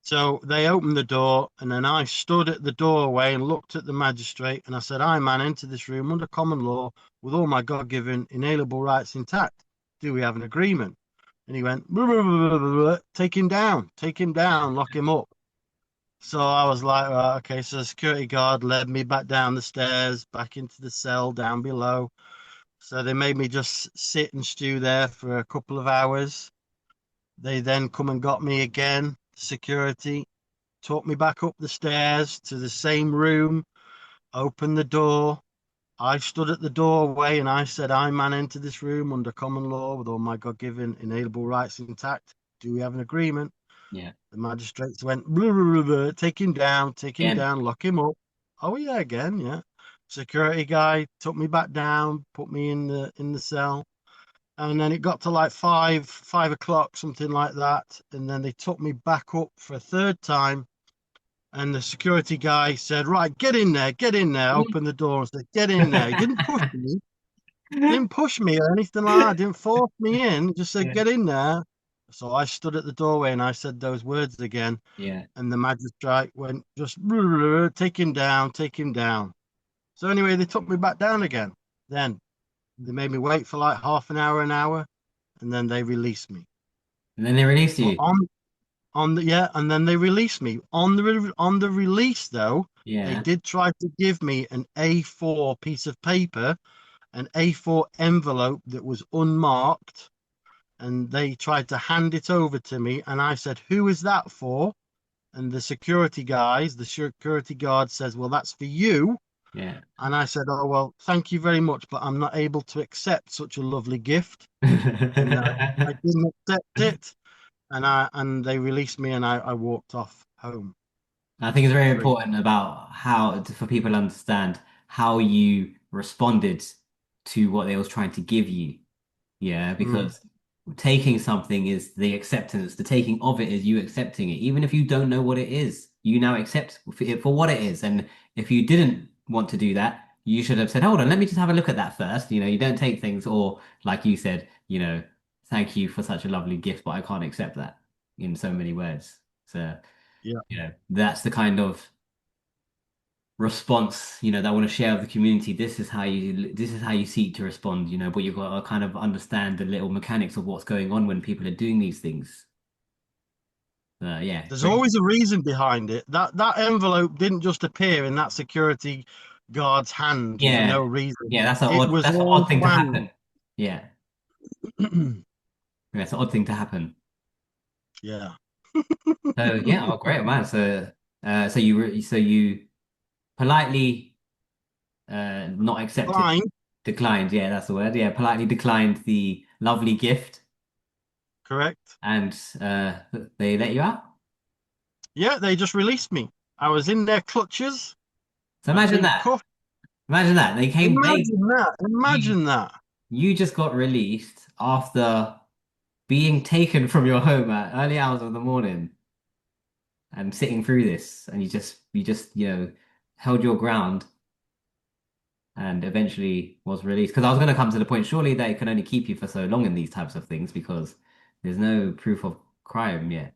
So they opened the door, and then I stood at the doorway and looked at the magistrate, and I said, "I man enter this room under common law with all my God-given inalienable rights intact. Do we have an agreement?" And he went, "Blah, blah, blah, blah, blah, blah. Take him down, lock him up." So I was like, right, okay. So the security guard led me back down the stairs, back into the cell down below. So they made me just sit and stew there for a couple of hours. They then come and got me again, security, took me back up the stairs to the same room, opened the door. I stood at the doorway and I said, "I man enter this room under common law with all my God-given inalienable rights intact. Do we have an agreement?" Yeah. The magistrates went, "Blah, blah, blah, blah. Take him Again. down, lock him up." Oh yeah, again, yeah. Security guy took me back down, put me in the cell, and then it got to like 5 o'clock, something like that, and then they took me back up for a third time, and the security guy said, "Right, get in there." Opened the door and said, "Get in there." He didn't push me or anything like that. Didn't force me in. He just said, Yeah. "Get in there." So I stood at the doorway and I said those words again. Yeah. And the magistrate went, "Just take him down, take him down." So anyway, they took me back down again. Then they made me wait for like half an hour, and then they released me. And then they released But you. on the yeah, and then they released me. On the release though, they Yeah. did try to give me an A4 piece of paper, an A4 envelope that was unmarked, and they tried to hand it over to me, and I said, "Who is that for?" And the security guard says, "Well, that's for you." Yeah. And I said, "Oh, well, thank you very much, but I'm not able to accept such a lovely gift." And I didn't accept it. And they released me and I walked off home I think it's very free. important about how for people to understand how you responded to what they was trying to give you. Yeah, Mm, because taking something is the acceptance. The taking of it is you accepting it. Even if you don't know what it is, you now accept it for what it is. And if you didn't want to do that, you should have said, hold on, let me just have a look at that first. You don't take things, or like you said, thank you for such a lovely gift, but I can't accept that in so many words. So, yeah, that's the kind of response, that I want to share with the community. This is how you seek to respond, but you've got to kind of understand the little mechanics of what's going on when people are doing these things. Yeah, There's great. always a reason behind it. That envelope didn't just appear in that security guard's hand for no Yeah, reason. yeah, It was that's an all odd thing to planned. happen. Yeah, yeah, it's an odd thing to happen. Yeah. So yeah, oh great, man. So so you politely not accepted, Fine, declined. Yeah, that's the word. Yeah, politely declined the lovely gift, correct. and they let you out. Yeah, they just released me. I was in their clutches. So I'd imagine been that. cuffed. Imagine that. Imagine that. You Imagine that. you just got released after being taken from your home at early hours of the morning and sitting through this, and held your ground and eventually was released. Because I was going to come to the point, surely they can only keep you for so long in these types of things because there's no proof of crime yet.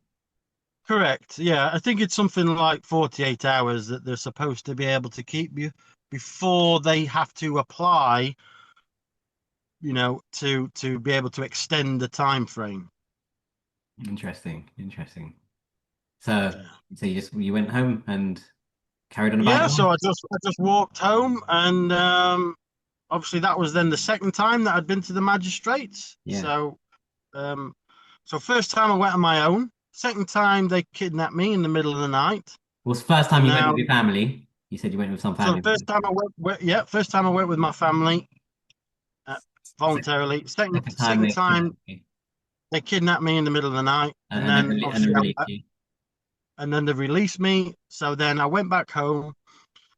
Correct. Yeah, I think it's something like 48 hours that they're supposed to be able to keep you before they have to apply, to be able to extend the time frame. Interesting, interesting. So, Yeah. so you went home and carried on about Yeah, your so life. I just walked home, and obviously that was then the second time that I'd been to the magistrates. Yeah. So first time I went on my own. Second time they kidnapped me in the middle of the night. Well, it's the first time And you went now, with your family. You said you went with some so family. yeah, first time I went with my family uh, Second, voluntarily. Second second time second they time kidnapped you they kidnapped me in the middle of the night, and then and then obviously released you. and then they released me. So then I went back home.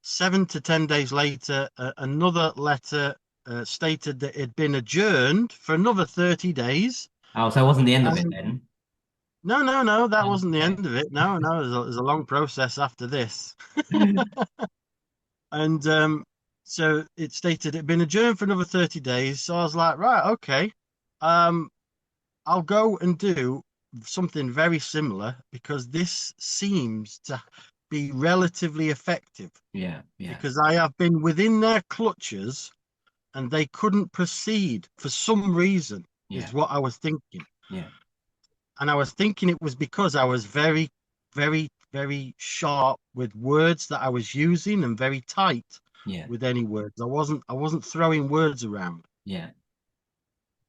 7 to 10 days later, another letter stated that it had been adjourned for another 30 days. Oh, so it wasn't the end of it And then. no, no, no, that wasn't the Okay. end of it. No, no, there's a long process after this. And so it stated it had been adjourned for another 30 days. So I was like, right, okay. Um, I'll go and do something very similar because this seems to be relatively effective Yeah, yeah, because I have been within their clutches and they couldn't proceed for some reason, yeah, is what I was thinking. yeah, And I was thinking it was because I was very, very, very sharp with words that I was using and very tight yeah, with any words. I wasn't throwing words around. yeah,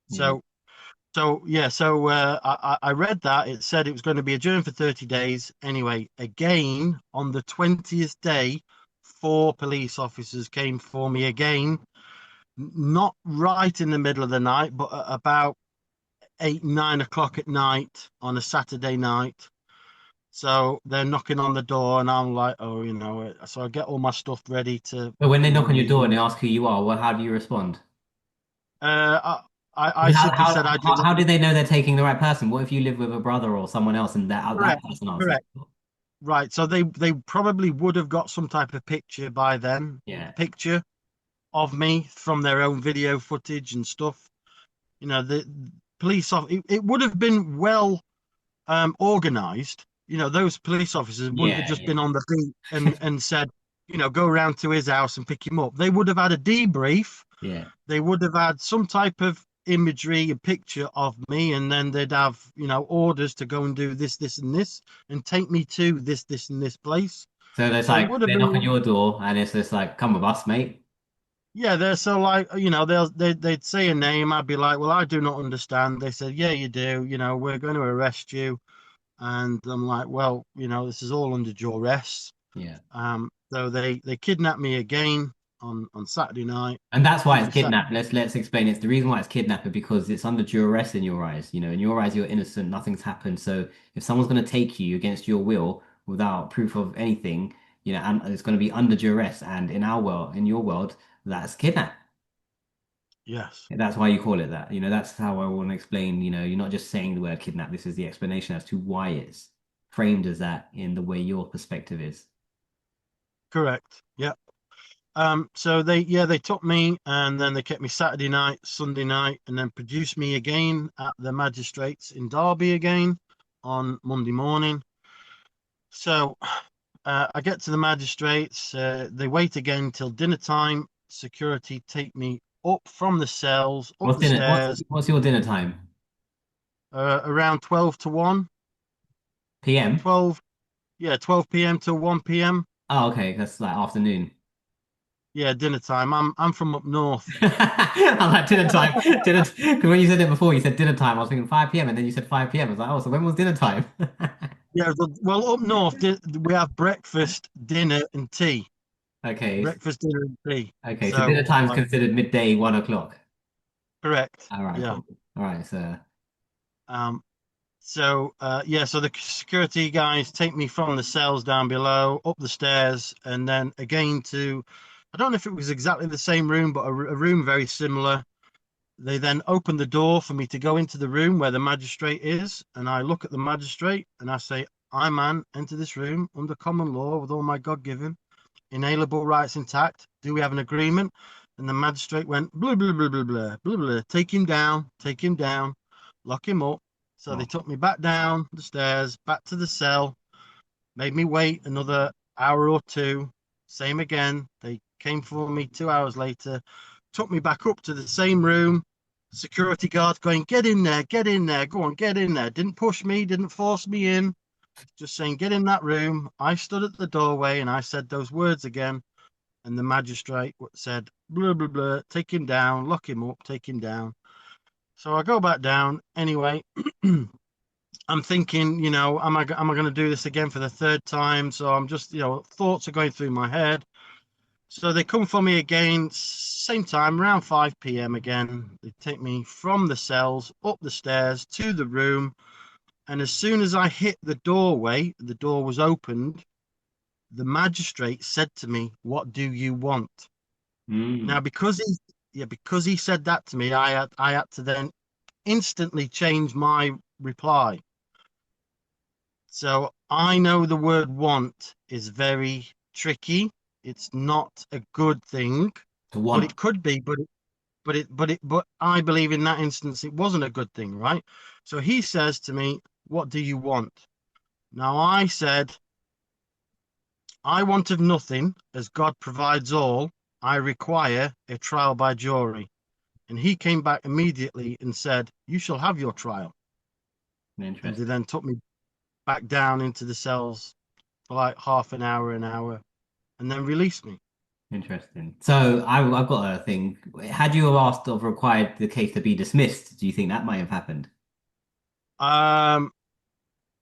yeah. So I read that it said it was going to be adjourned for 30 days. Anyway, again on the 20th day, four police officers came for me again, not right in the middle of the night, but at about 8, 9 o'clock at night on a Saturday night. So they're knocking on the door, and I'm like, oh, so I get all my stuff ready to, But when they knock on your door leave. and they ask who you are, well, how do you respond? I Because simply said I didn't. how did they know they're taking the right person? What if you live with a brother or someone else and that Correct, person answers correct. the door? Right. So they probably would have got some type of picture by then, Yeah, picture of me from their own video footage and stuff. The police off. It would have been well organized. Those police officers wouldn't have yeah, just yeah, been on the beat and said, go around to his house and pick him up. They would have had a debrief. yeah. They would have had some type of imagery, a picture of me, and then they'd have, orders to go and do this, this, and this, and take me to this, and this place. So it's So it like would have they knock on been, your door and it's just like, come with us, mate. yeah, they're so like, they'd say a name. I'd be like, well, I do not understand. They said, yeah, you do. We're going to arrest you. And I'm like, well, this is all under duress. Yeah. So they kidnapped me again on Saturday night. And that's why Took it's me Sat. kidnapped. Let's explain. It's the reason why it's kidnapped because it's under duress in your eyes. In your eyes, you're innocent. Nothing's happened. So if someone's going to take you against your will without proof of anything, and it's going to be under duress. And in our world, in your world, that's kidnap. Yes, That's why you call it that. That's how I want to explain. You're not just saying the word kidnap. This is the explanation as to why it's framed as that in the way your perspective is. correct. Yeah. So they took me and then they kept me Saturday night, Sunday night, and then produced me again at the magistrates in Derby again on Monday morning. So I get to the magistrates. They wait again till dinner time. Security take me up from the cells, up What's the dinner? stairs, What's your dinner time? around 12 to 1. PM? 12, yeah, 12 p.m. till 1 p.m. Oh, okay, that's like afternoon. Yeah, dinner time. I'm from up north. I'm like dinner time. Dinner, because when you said it before, you said dinner time. I was thinking 5 p.m. and then you said 5 p.m. I was like, oh, so when was dinner time? Yeah, well, up north we have breakfast, dinner, and tea. Okay, Breakfast, dinner, and tea. okay. So dinner So, time is like, considered midday, 1 o'clock. correct. All right, Yeah. cool. All right, so Um, yeah, so the security guys take me from the cells down below, up the stairs, and then again to, I don't know if it was exactly the same room, but a room very similar. They then open the door for me to go into the room where the magistrate is, and I look at the magistrate and I say, I, man, enter this room under common law with all my God-given inalienable rights intact. Do we have an agreement? And the magistrate went, blah, blah, blah, blah, blah, blah, blah. Take him down, lock him up. So they oh, took me back down the stairs, back to the cell, made me wait another hour or two. Same again. They came for me 2 hours later, took me back up to the same room. Security guards going, get in there, go on, get in there. Didn't push me, didn't force me in, just saying, get in that room. I stood at the doorway and I said those words again. And the magistrate said, blah, blah, blah, take him down, lock him up, take him down. So I go back down. Anyway, I'm thinking, am I going to do this again for the third time? So I'm just, thoughts are going through my head. So they come for me again, same time, around 5 p.m. again. They take me from the cells up the stairs to the room. And as soon as I hit the doorway, the door was opened. The magistrate said to me, "What do you want?" Now, mm, because he said that to me, I had to then instantly change my reply. So I know the word "want" is very tricky. It's not a good thing, to but want. it could be. But I believe in that instance it wasn't a good thing, right? So he says to me, "What do you want?" Now I said, I want of nothing, as God provides all. I require a trial by jury. And he came back immediately and said, you shall have your trial. And they Interesting. then took me back down into the cells for like half an hour, and then released me. Interesting. So I've got a thing. Had you asked or required the case to be dismissed, do you think that might have happened? Um,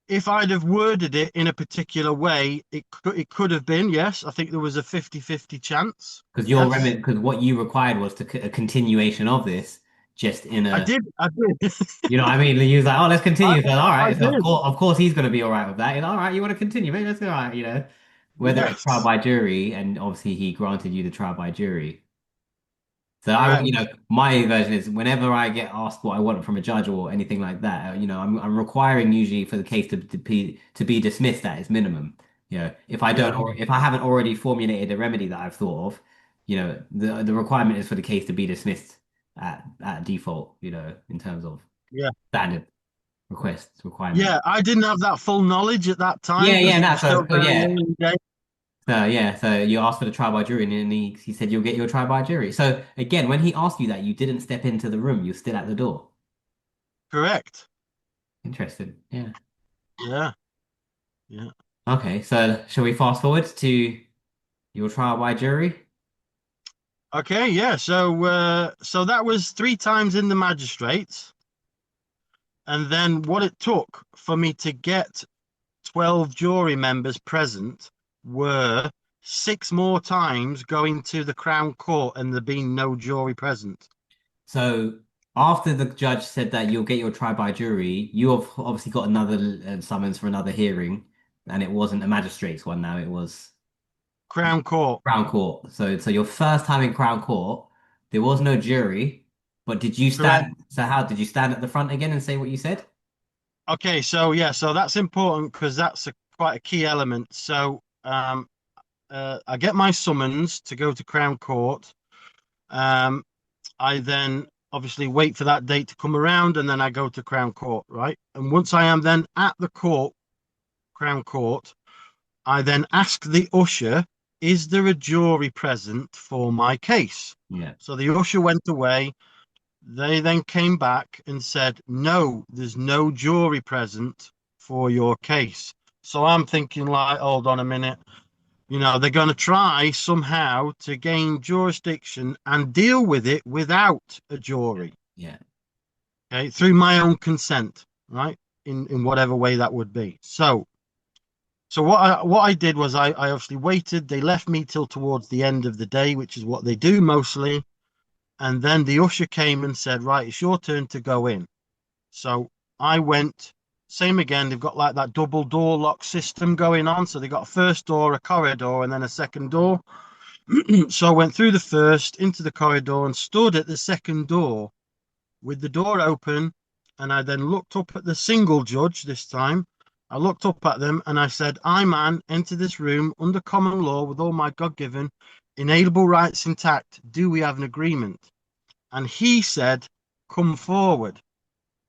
if I'd have worded it in a particular way, it could have been, yes. I think there was a 50-50 chance. Because your Yes. remit, because what you required was a continuation of this, just in I a, did. I did. you know what I mean? You was like, oh, let's I, continue. So, all I right. So did. of course he's going to be all right with that. All right, you want to continue? Maybe let's go. All right, whether it's trial Yes. by jury, and obviously he granted you the trial by jury. So Correct. my version is whenever I get asked what I want from a judge or anything like that, I'm requiring usually for the case to be dismissed at its minimum. If I don't Yeah. or if I haven't already formulated a remedy that I've thought of, the requirement is for the case to be dismissed at default, in terms of Yeah. standard requirement. Yeah. I didn't have that full knowledge at that time Yeah, because yeah, it no, was still so very yeah. early days. So you asked for the trial by jury, and then he said you'll get your trial by jury. So again, when he asked you that, you didn't step into the room, you're still at the door. Correct. Interesting. Yeah. Yeah. Yeah. Okay, so shall we fast forward to your trial by jury? Okay. Yeah. So that was three times in the magistrates. And then what it took for me to get 12 jury members present were six more times going to the Crown Court and there being no jury present. So after the judge said that you'll get your trial by jury, you have obviously got another summons for another hearing, and it wasn't a magistrate's one now, it was Crown Court. Crown Court. So your first time in Crown Court, there was no jury, but did you Correct. stand? So how did you stand at the front again and say what you said? Okay, so yeah, so that's important because that's quite a key element. So I get my summons to go to Crown Court. Um, I then obviously wait for that date to come around, and then I go to Crown Court, right? And once I am then at the court, Crown Court, I then ask the usher, "Is there a jury present for my case?" Yeah. So the usher went away. They then came back and said, "No, there's no jury present for your case. So I'm thinking like, hold on a minute. They're going to try somehow to gain jurisdiction and deal with it without a jury, Yeah. okay, through my own consent, right? In whatever way that would be. So what I did was I obviously waited. They left me till towards the end of the day, which is what they do mostly. And then the usher came and said, right, it's your turn to go in. So I went, same again. They've got like that double door lock system going on. So they got a first door, a corridor, and then a second door. So I went through the first into the corridor and stood at the second door with the door open. And I then looked up at the single judge this time. I looked up at them and I said, I, man, enter this room under common law with all my God given inalienable rights intact. Do we have an agreement? And he said, come forward.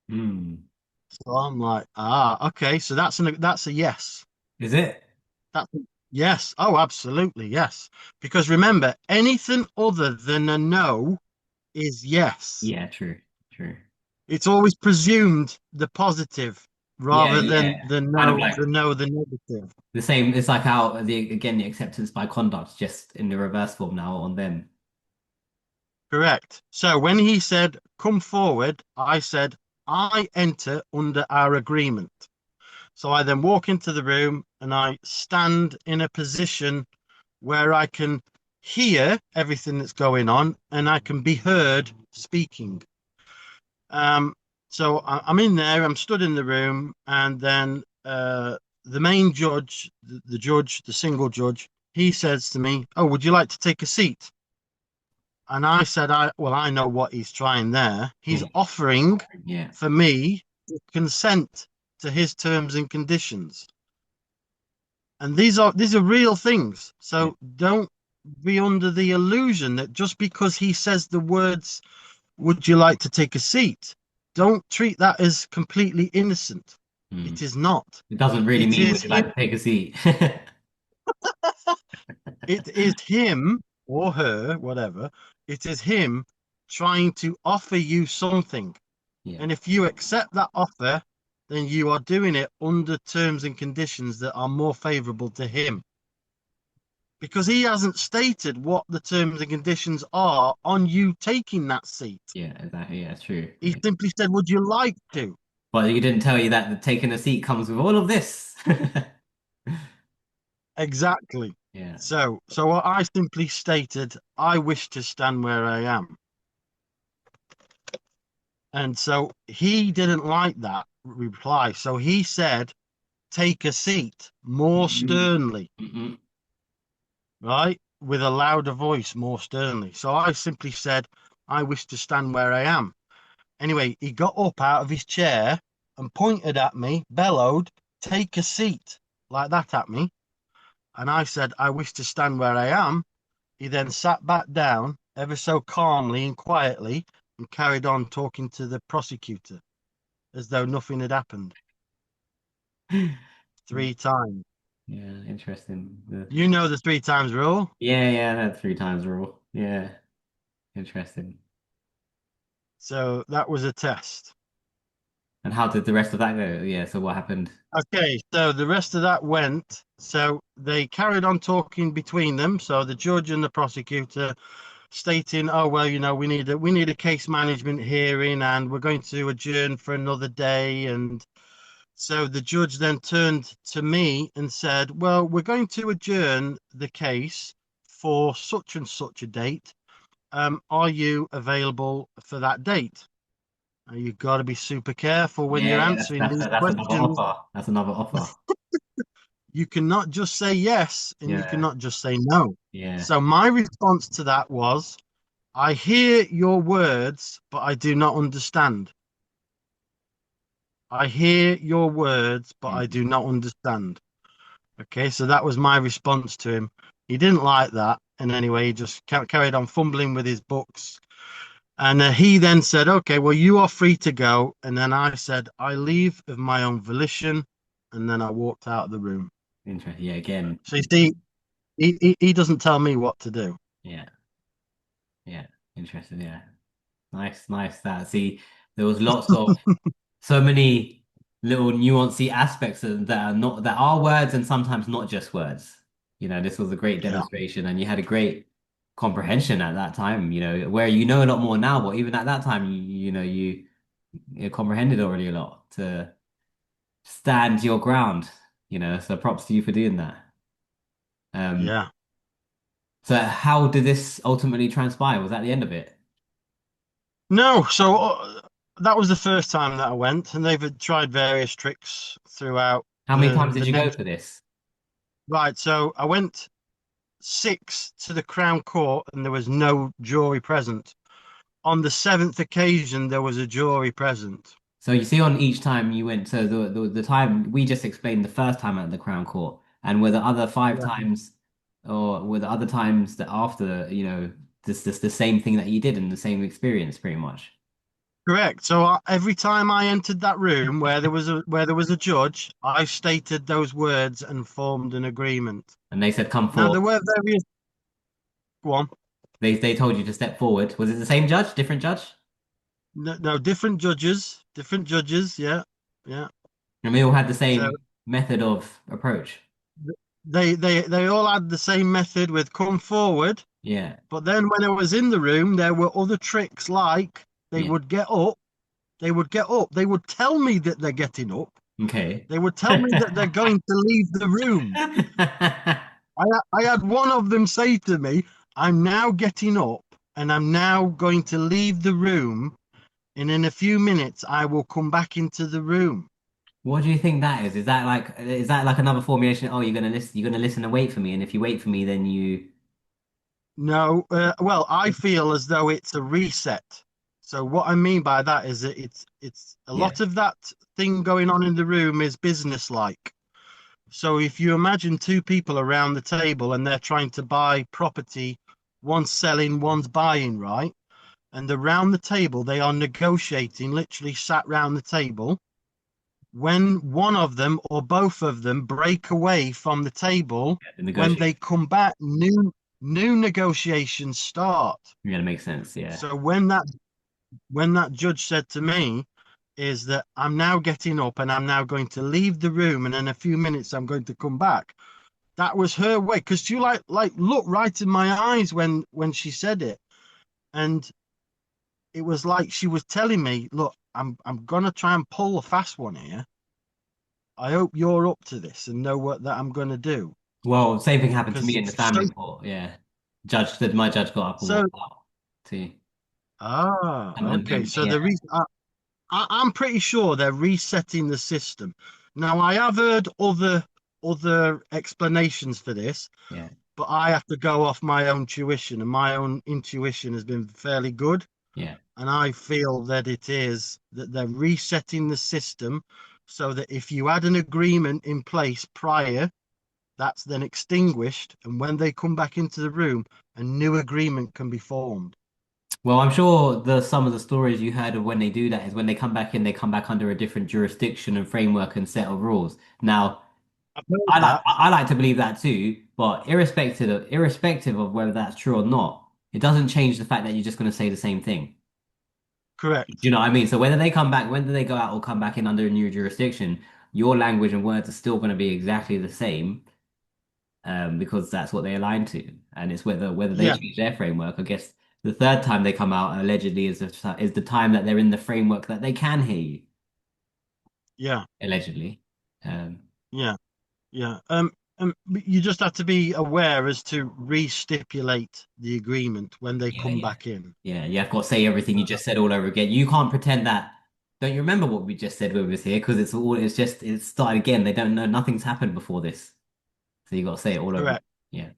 Hmm. So I'm like, okay. So that's a yes. Is it? That's yes. Oh, absolutely, yes. Because remember, anything other than a no is yes. Yeah, true. True. It's always presumed the positive Yeah, rather yeah. than the Kind of no, like the negative. the same. It's like how the acceptance by conduct, just in the reverse form now on them. Correct. So when he said, come forward, I said, I enter under our agreement. So I then walk into the room and I stand in a position where I can hear everything that's going on and I can be heard speaking. Um, I'm in there, I'm stood in the room, and then the main judge, the judge, the single judge, he says to me, oh, would you like to take a seat? And I said, I know what he's trying there. He's Hmm. offering Yeah. for me to consent to his terms and conditions. And these are real things. Yeah. So don't be under the illusion that just because he says the words, would you like to take a seat? Don't treat that as completely innocent. Hmm. It is not. It doesn't really It mean is would you him, like to take a seat? it is him or her, whatever. It is him trying to offer you something. Yeah. And if you accept that offer, then you are doing it under terms and conditions that are more favorable to him. Because he hasn't stated what the terms and conditions are on you taking that seat. Yeah, exactly. Yeah, true. He simply said, would you like to? But he didn't tell you that the taking a seat comes with all of this. Exactly. Yeah. So what I simply stated, I wish to stand where I am. And so he didn't like that reply. So he said, take a seat more Mm-mm. sternly, Mm-mm. right? With a louder voice, more sternly. So I simply said, I wish to stand where I am. Anyway, he got up out of his chair and pointed at me, bellowed, take a seat, like that at me. And I said, I wish to stand where I am. He then sat back down ever so calmly and quietly and carried on talking to the prosecutor as though nothing had happened 3 times. Yeah, interesting. You know the 3 times rule. Yeah, that three times rule. Yeah, interesting. So that was a test. And how did the rest of that go? Yeah, so what happened? Okay, so the rest of that went. So they carried on talking between them. So the judge and the prosecutor stating, "Oh well, we need a case management hearing, and we're going to adjourn for another day." And so the judge then turned to me and said, "Well, we're going to adjourn the case for such and such a date. Are you available for that date?" You've got to be super careful when you're Yeah, answering these that's another questions. offer. That's another offer. You cannot just say yes and you Yeah, cannot just say no. yeah. So my response to that was, I hear your words, but I do not understand. I hear your words, but I Mm. do not understand. Okay, so that was my response to him. He didn't like that. And anyway, he just carried on fumbling with his books. And he then said, okay, well, you are free to go. And then I said, I leave of my own volition. And then I walked out of the room. Interesting. Yeah, again. So you see, he doesn't tell me what to do. Yeah, yeah. Interesting. Yeah. Nice, nice. That. See, there was lots of so many. little nuancy aspects that are words and sometimes not just words. This was a great Yeah, demonstration, and you had a great comprehension at that time. Where you know a lot more now, but even at that time, you comprehended already a lot to stand your ground. So props to you for doing that. Um, yeah. so how did this ultimately transpire? Was that the end of it? No, so that was the first time that I went, and they've tried various tricks throughout How many times the did you go next. for this? Right, so I went six to the Crown Court, and there was no jury present. On the seventh occasion, there was a jury present. So you see, on each time you went, so the time we just explained the first time at the Crown Court, and were the other five Yeah. times, or were the other times that after, this the same thing that you did and the same experience, pretty much. Correct. So every time I entered that room where there was a judge, I stated those words and formed an agreement. And they said, "Come Now forward." there were various. Go on. They told you to step forward. Was it the same judge, different judge? No, no, different judges, different judges. Yeah, yeah. And they all had the So same method of approach. they all had the same method with come forward. Yeah, But then when I was in the room, there were other tricks like they yeah. would get up, they would get up, they would tell me that they're getting up, Okay. they would tell me that they're going to leave the room. I had one of them say to me, I'm now getting up and I'm now going to leave the room, and in a few minutes I will come back into the room. What do you think that is? Is that like another formulation? Oh, you're gonna listen and wait for me, and if you wait for me, then you No, well, I feel as though it's a reset. So what I mean by that is that it's a yeah, lot of that thing going on in the room is business-like. So if you imagine two people around the table and they're trying to buy property, one's selling, one's buying, right? And around the table, they are negotiating, literally sat round the table. When one of them or both of them break away from the table, the when they negotiation. come back, new negotiations start. Yeah, that makes sense. Yeah. So when that judge said to me, is that I'm now getting up and I'm now going to leave the room and in a few minutes I'm going to come back. That was her way because she like looked right in my eyes when she said it. And it was like she was telling me, look, I'm gonna try and pull a fast one here. I hope you're up to this and know what that I'm gonna do. Well, same thing happened to Because me in the family court. Yeah, my judge got up and so walked out too, and okay. So yeah, the reason I'm pretty sure they're resetting the system. Now I have heard other explanations for this, yeah. but I have to go off my own tuition, and my own intuition has been fairly good. Yeah. And I feel that it is that they're resetting the system so that if you had an agreement in place prior, that's then extinguished. And when they come back into the room, a new agreement can be formed. Well, I'm sure some of the stories you heard of when they do that is when they come back in, they come back under a different jurisdiction and framework and set of rules. Now, I've heard I like that. I like to believe that too, but irrespective of whether that's true or not, it doesn't change the fact that you're just going to say the same thing. Do you Correct. know what I mean? So whether they come back, whether they go out or come back in under a new jurisdiction, your language and words are still going to be exactly the same, because that's what they align to. And it's whether they Yeah. change their framework. I guess the third time they come out allegedly is the time that they're in the framework that they can hear you, Yeah. allegedly. Um, Yeah. Yeah. You just have to be aware as to re-stipulate the agreement when they yeah, come yeah, back in. yeah. You have got to say everything you just said all over again. You can't pretend that. Don't you remember what we just said when we was here? Because it's started again. They don't know nothing's happened before this. So you got to say it all over. Correct. Yeah.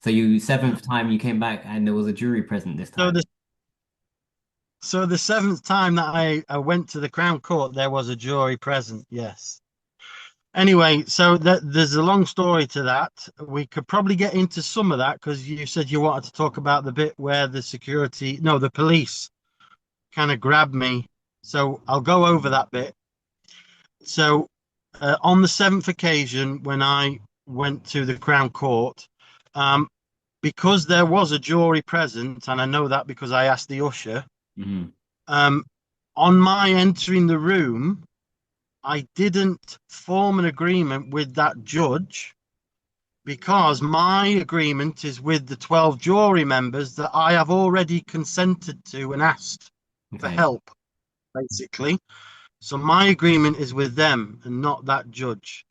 So you Yeah. seventh time you came back and there was a jury present this So time. the so the seventh time that I went to the Crown Court, there was a jury present. Yes. Anyway, so there's a long story to that. We could probably get into some of that because you said you wanted to talk about the bit where the police kind of grabbed me. So I'll go over that bit. So on the seventh occasion, when I went to the Crown Court, um, because there was a jury present, and I know that because I asked the usher, Hmm. um, on my entering the room, I didn't form an agreement with that judge because my agreement is with the 12 jury members that I have already consented to and asked for Okay. help, basically. So my agreement is with them and not that judge.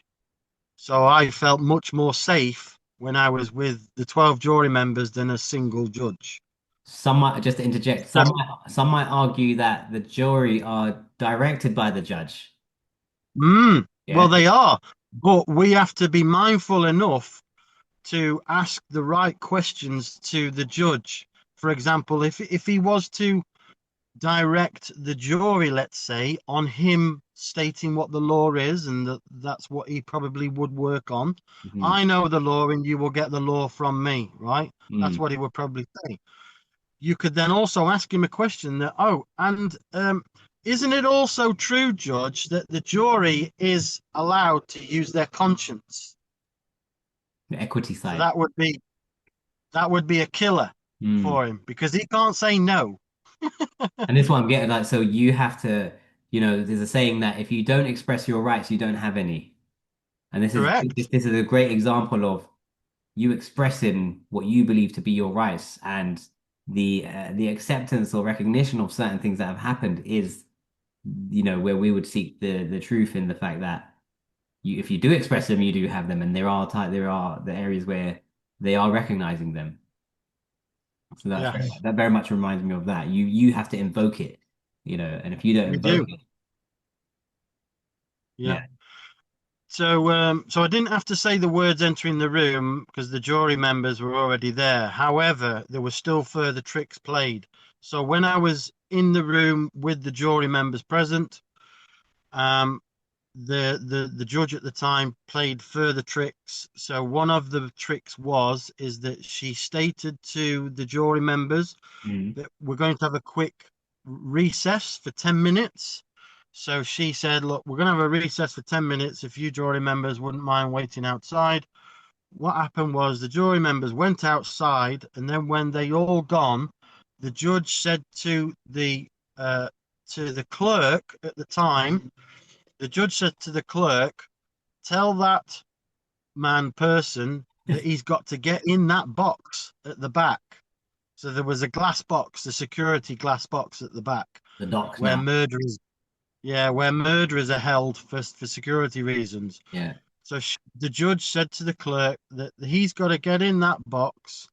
So I felt much more safe when I was with the 12 jury members than a single judge. Some might just to interject. So, Some might argue that the jury are directed by the judge. well, Yeah. they are, but we have to be mindful enough to ask the right questions to the judge. For example, if he was to direct the jury, let's say, on him stating what the law is and that's what he probably would work on. Mhm. I know the law and you will get the law from me, right? That's Mm. what he would probably say. You could then also ask him a question that, oh, and isn't it also true, Judge, that the jury is allowed to use their conscience? The equity So side. that would be a killer Mm. for him because he can't say no. And this is what I'm getting like. So you have to, there's a saying that if you don't express your rights, you don't have any. And Correct. this is a great example of you expressing what you believe to be your rights, and the acceptance or recognition of certain things that have happened is, where we would seek the truth in the fact that if you do express them, you do have them, and there are the areas where they are recognizing them. So Yes, that very much reminds me of that. You have to invoke it, and if you don't we invoke do. it, Yeah. yeah. So I didn't have to say the words entering the room because the jury members were already there. However, there were still further tricks played. So when I was in the room with the jury members present, um, the judge at the time played further tricks. So one of the tricks is that she stated to the jury members Mm. that we're going to have a quick recess for 10 minutes. So she said, look, we're going to have a recess for 10 minutes if you jury members wouldn't mind waiting outside. What happened was the jury members went outside, and then when they all gone, the judge said to the clerk at the time, the judge said to the clerk, tell that person that he's got to get in that box at the back. So there was a glass box, the security glass box at the back, The docs where now. murderers, yeah, where murderers are held for security reasons. Yeah. So the judge said to the clerk that he's got to get in that box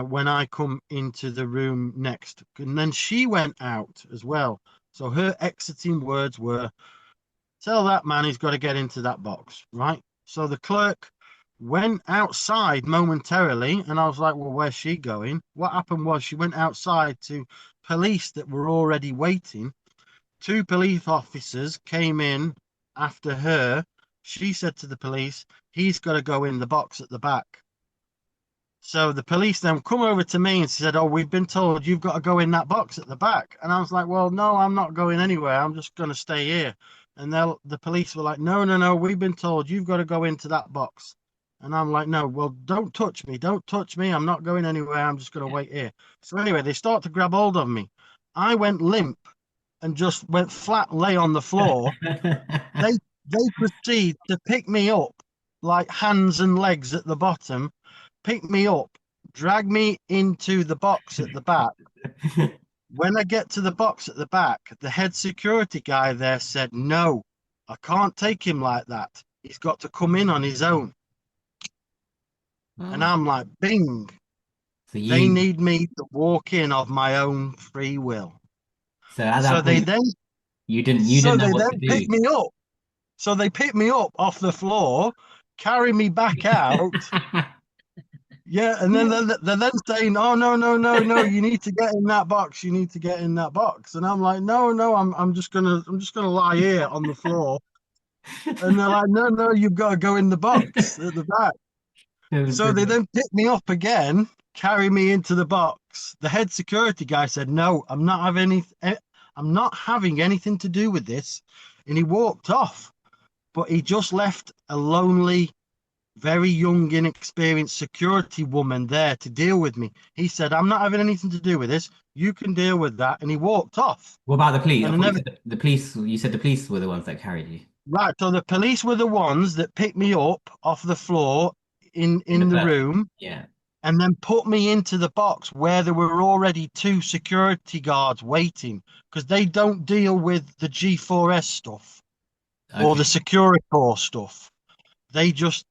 when I come into the room next. And then she went out as well. So her exiting words were, tell that man he's got to get into that box, right? So the clerk went outside momentarily, and I was like, well, where's she going? What happened was she went outside to police that were already waiting. Two police officers came in after her. She said to the police, he's got to go in the box at the back. So the police then come over to me and said, oh, we've been told you've got to go in that box at the back. And I was like, well, no, I'm not going anywhere. I'm just going to stay here. And the police were like, no, no, no, we've been told you've got to go into that box. And I'm like, no, well, don't touch me. Don't touch me. I'm not going anywhere. I'm just going to Yeah. wait here. So anyway, they start to grab hold of me. I went limp and just went flat, lay on the floor. They they proceed to pick me up like hands and legs at the bottom, pick me up, drag me into the box at the back. When I get to the box at the back, the head security guy there said, no, I can't take him like that. He's got to come in on his own. And Oh, I'm like, bing, so they you need me to walk in of my own free will. so at So that they point then you so didn't know they what to then pick do. me up. So they pick me up off the floor, carry me back out. Yeah, and then they're then saying, "Oh no, no, no, no! You need to get in that box. You need to get in that box." And I'm like, "No, no, I'm just gonna lie here on the floor." And they're like, "No, no, you've got to go in the box at the back." It was So they then pick me up again, carry me into the box. The head security guy said, "No, I'm not having anything to do with this," and he walked off. But he just left a lonely, very young, inexperienced security woman there to deal with me. He said, I'm not having anything to do with this. You can deal with that. And he walked off. What about the police? I And I thought you never, said the police. You said the police were the ones that carried you. Right, so the police were the ones that picked me up off the floor In the in the first. room Yeah. and then put me into the box where there were already two security guards waiting because they don't deal with the G4S stuff or the Okay. Securicore stuff. They just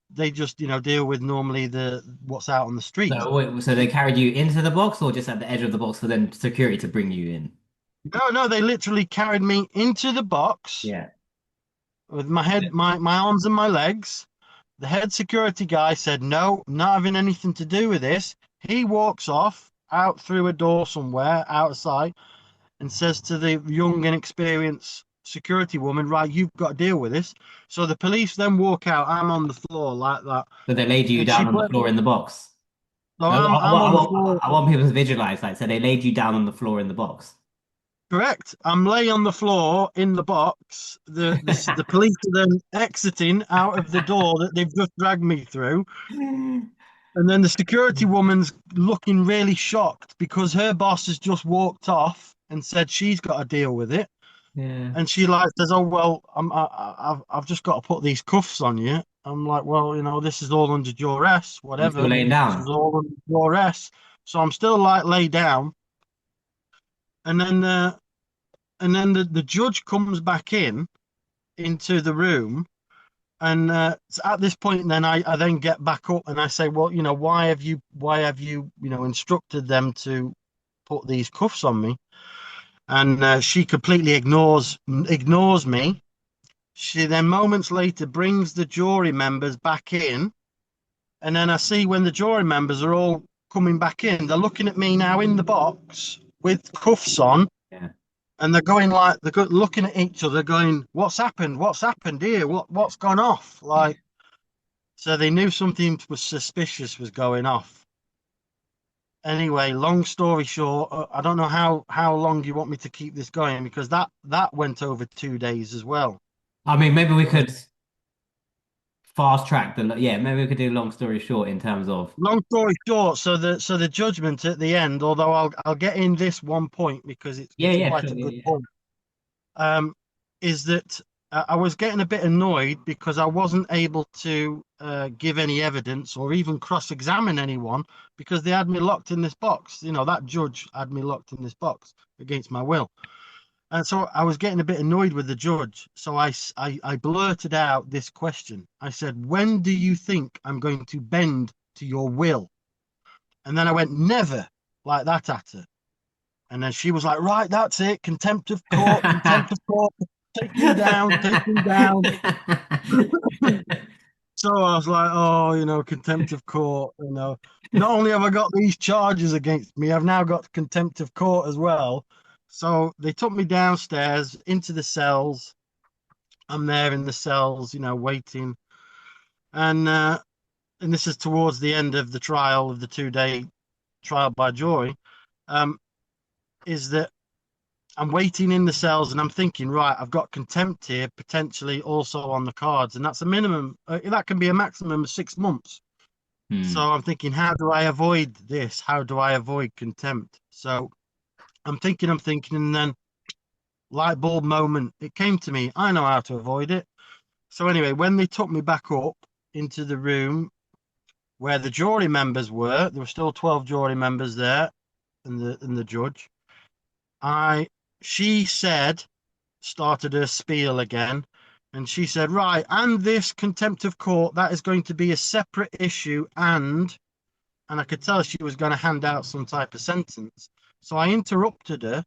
deal with normally the what's out on the street. So wait, so they carried you into the box or just at the edge of the box for then security to bring you in? No, no, they literally carried me into the box Yeah. with my head, my arms and my legs. The head security guy said, no, not having anything to do with this. He walks off out through a door somewhere outside and says to the young and experienced security woman, right, you've got to deal with this. So the police then walk out. I'm on the floor like that. So they laid you And down on the floor in the box. so I, I, I'm on the I, floor. I want people to visualize that. So they laid you down on the floor in the box. Correct. I'm laying on the floor in the box. The police are then exiting out of the door that they've just dragged me through. And then the security woman's looking really shocked because her boss has just walked off and said she's got to deal with it. Yeah. And she like says, "Oh well, I've just got to put these cuffs on you." I'm like, "Well, this is all under duress, You still whatever. laying This is down. all under duress." So I'm still like laid down, and then the judge comes back into the room. And so at this point, then I then get back up and I say, well, why have you instructed them to put these cuffs on me? And she completely ignores me. She then moments later brings the jury members back in, and then I see when the jury members are all coming back in, they're looking at me now in the box with cuffs on, Yeah. and they're going like looking at each other, going, "What's happened? What's happened here? What's gone off?" Yeah. Like. So they knew something was suspicious was going off. Anyway, long story short, I don't know how long you want me to keep this going because that went over 2 days as well. I mean, maybe we could fast track yeah, maybe we could do long story short in terms of, Long story short, so the judgment at the end, although I'll get in this one point because it's yeah, it's yeah, quite sure, a good yeah, point. Is that I was getting a bit annoyed because I wasn't able to give any evidence or even cross-examine anyone because they had me locked in this box. That judge had me locked in this box against my will. And so I was getting a bit annoyed with the judge. So I blurted out this question. I said, when do you think I'm going to bend to your will? And then I went, never, like that at her. And then she was like, right, that's it. Contempt yeah. of court. Take him down, take him down. So I was like, oh, contempt of court. Not only have I got these charges against me, I've now got contempt of court as well. So they took me downstairs into the cells. I'm there in the cells, waiting. And this is towards the end of the trial of the 2 day trial by jury. Um, is that I'm waiting in the cells and I'm thinking, right, I've got contempt here, potentially also on the cards, and that's a minimum. That can be a maximum of 6 months. So Hmm. I'm thinking, how do I avoid this? How do I avoid contempt? So I'm thinking, and then light bulb moment, it came to me. I know how to avoid it. So anyway, when they took me back up into the room where the jury members were, there were still 12 jury members there, and the judge. I She said, started her spiel again. And she said, right, and this contempt of court, that is going to be a separate issue. And I could tell she was going to hand out some type of sentence. So I interrupted her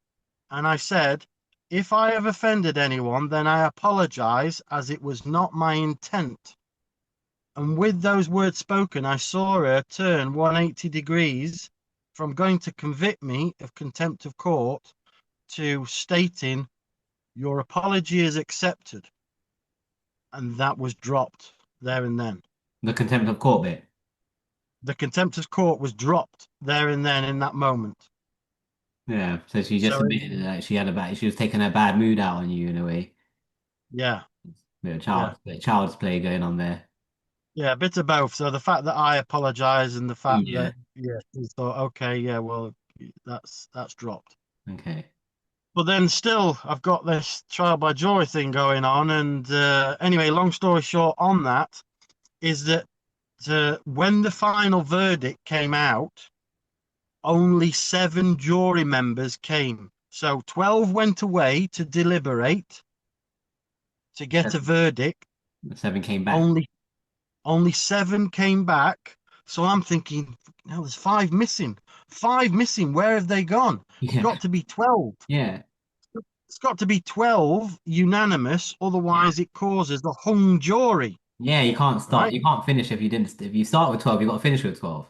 and I said, if I have offended anyone, then I apologize as it was not my intent. And with those words spoken, I saw her turn 180 degrees from going to convict me of contempt of court to stating, your apology is accepted. And that was dropped there and then. The contempt of court bit. The contempt of court was dropped there and then in that moment. Yeah. So she just So, admitted that she was taking her bad mood out on you in a way. yeah, yeah, Bit of child's play going on there. yeah, a bit of both. So the fact that I apologize and the fact Yeah. that, yeah, she thought, okay, yeah, well, that's dropped. Okay. But then still, I've got this trial by jury thing going on. And anyway, long story short, on that is that when the final verdict came out, only seven jury members came. So 12 went away to deliberate to get a verdict. Seven came back. Only only seven came back. So I'm thinking, now there's five missing. Five missing. Where have they gone? It's Yeah. got to be 12. Yeah. It's got to be 12 unanimous, Yeah. otherwise it causes a hung jury, Yeah, you can't start. right? You can't finish if you didn't. If you start with 12, you got to finish with 12.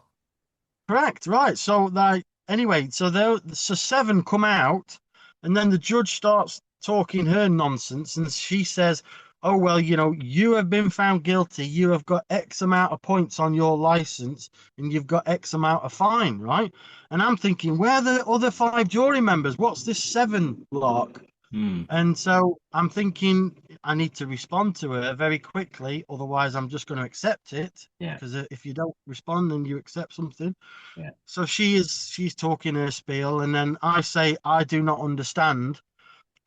Correct, right. So that anyway, so seven come out, and then the judge starts talking her nonsense, and she says, "Oh well, you have been found guilty. You have got X amount of points on your license, and you've got X amount of fine, right?" And I'm thinking, where are the other five jury members? What's this seven lark? Hmm. And so I'm thinking I need to respond to her very quickly, otherwise I'm just going to accept it. Yeah. Because if you don't respond and you accept something, Yeah. so she's talking her spiel, and then I say I do not understand,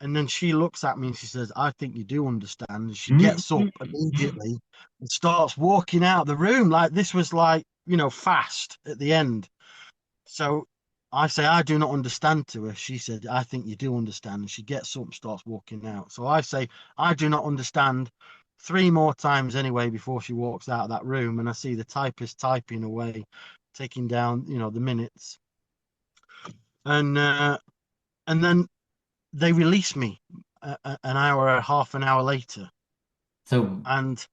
and then she looks at me and she says, "I think you do understand." And she gets up immediately and starts walking out the room like this was like fast at the end. So I say, "I do not understand" to her. She said, "I think you do understand." And she gets up and starts walking out. So I say, "I do not understand" three more times anyway before she walks out of that room. And I see the typist typing away, taking down, the minutes. And then they release me an hour, half an hour later. So And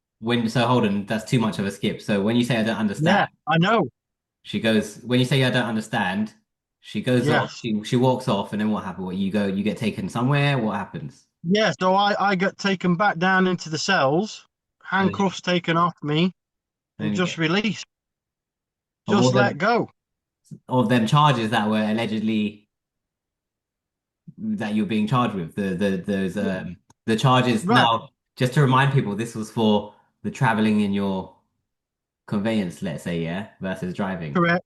so hold on, that's too much of a skip. So when you say I don't understand, yeah, I know. she goes, when you say I don't understand, she goes off, Yes. she walks off, and then what happens? What, you get taken somewhere? What happens? Yeah. So I get taken back down into the cells, And then handcuffs taken off me, then and you just get released, of all just let them go. charges that were allegedly that you're being charged with, the charges. Right. Now, just to remind people, this was for the traveling in your conveyance, let's say, yeah, versus driving. Correct.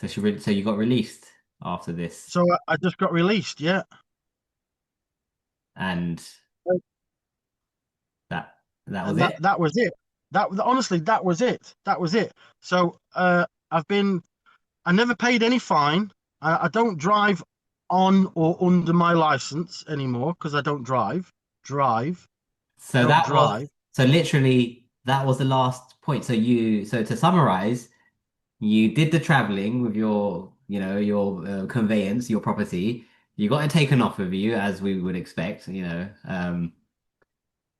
So you got released after this, So I just got released. Yeah. and that that was And that it. that was it. Honestly, that was it. That was it. So I've been I never paid any fine. I don't drive on or under my license anymore because I don't drive. Drive. I So don't that was drive. so literally that was the last point. So to summarize, you did the traveling with your conveyance, your property. You got it taken off of you as we would expect.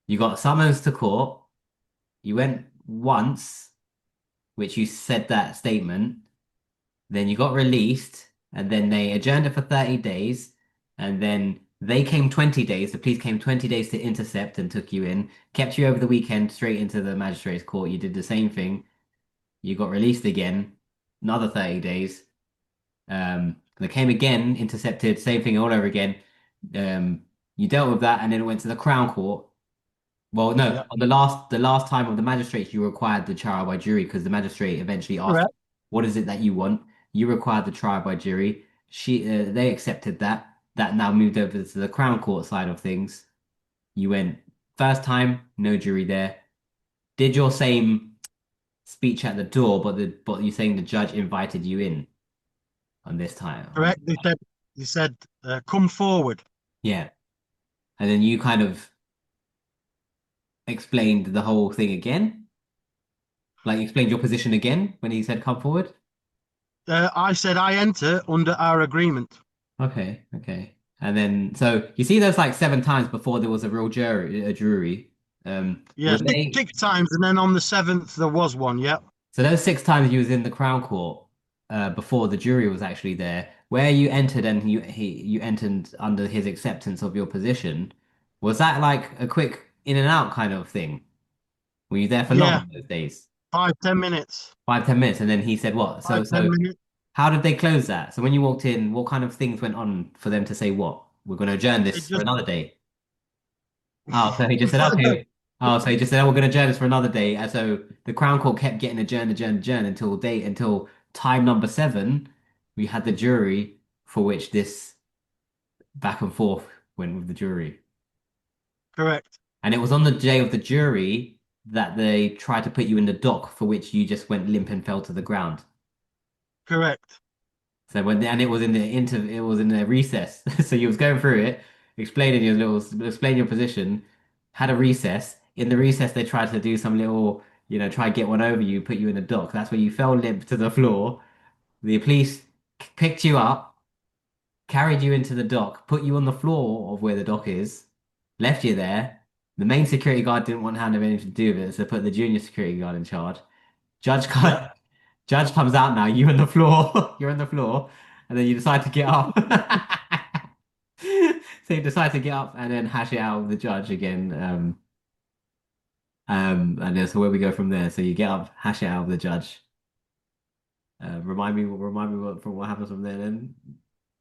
You got summons to court. You went once, which you said that statement. Then you got released, and then they adjourned it for 30 days, and then they came 20 days. The police came 20 days to intercept and took you in, kept you over the weekend straight into the magistrate's court. You did the same thing. You got released again, another 30 days. They came again, intercepted, same thing all over again. You dealt with that, and then it went to the Crown Court. Well, no, Yeah. on the last time of the magistrate, you required the trial by jury because the magistrate eventually asked, Correct. "What is it that you want?" You required the trial by jury. They accepted that. That now moved over to the Crown Court side of things. You went first time, no jury there. Did your same speech at the door, but you're saying the judge invited you in on this time. Correct. They said come forward. Yeah, and then you kind of explained the whole thing again, like explained your position again when he said come forward. I said I enter under our agreement. Okay, okay. And then, so you see those like seven times before there was a real jury. Yeah, Were six, they, six times, and then on the seventh there was one. Yeah. so those six times you was in the Crown Court, before the jury was actually there, where you entered and you entered under his acceptance of your position, was that like a quick in and out kind of thing? Were you there for long Yeah. on those days? 5, 10 minutes. 5, 10 minutes, and then he said what? Five, So, ten so minutes. how did they close that? So when you walked in, what kind of things went on for them to say what? We're going to adjourn It this for just another day. Oh, so he just said, okay. Oh, so he just said, oh, we're going to adjourn this for another day. And so the Crown Court kept getting adjourned until time number seven, we had the jury for which this back and forth went with the jury. Correct. And it was on the day of the jury that they tried to put you in the dock for which you just went limp and fell to the ground. Correct. So and it was in it was in the recess. So you was going through it, explaining your position, had a recess. In the recess they tried to do some little, try and get one over you, put you in the dock. That's where you fell limp to the floor. The police picked you up, carried you into the dock, put you on the floor of where the dock is, left you there. The main security guard didn't want to have anything to do with it, so put the junior security guard in charge. Judge Yeah. cut, Judge comes out now. You on the floor. You're on the floor, and then you decide to get up. So you decide to get up and then hash it out with the judge again. And then so where we go from there. So you get up, hash it out with the judge. Remind me from what happens from there. Then,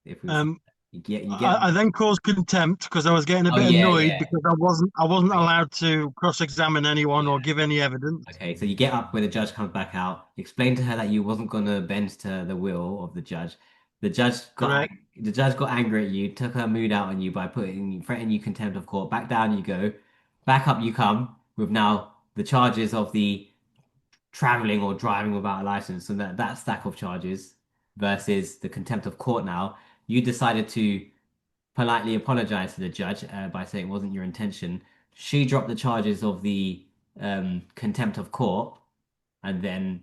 if we Um, you get. I then caused contempt because I was getting a Oh bit yeah, annoyed yeah. because I wasn't Okay. allowed to cross-examine anyone or Yeah. give any evidence. Okay, so you get up when the judge comes back out, explain to her that you wasn't gonna bend to the will of the judge. Correct. The judge got angry at you, took her mood out on you by threatening you contempt of court. Back down you go, back up you come with now the charges of the traveling or driving without a license, and that stack of charges versus the contempt of court. Now you decided to politely apologize to the judge by saying it wasn't your intention. She dropped the charges of the contempt of court and then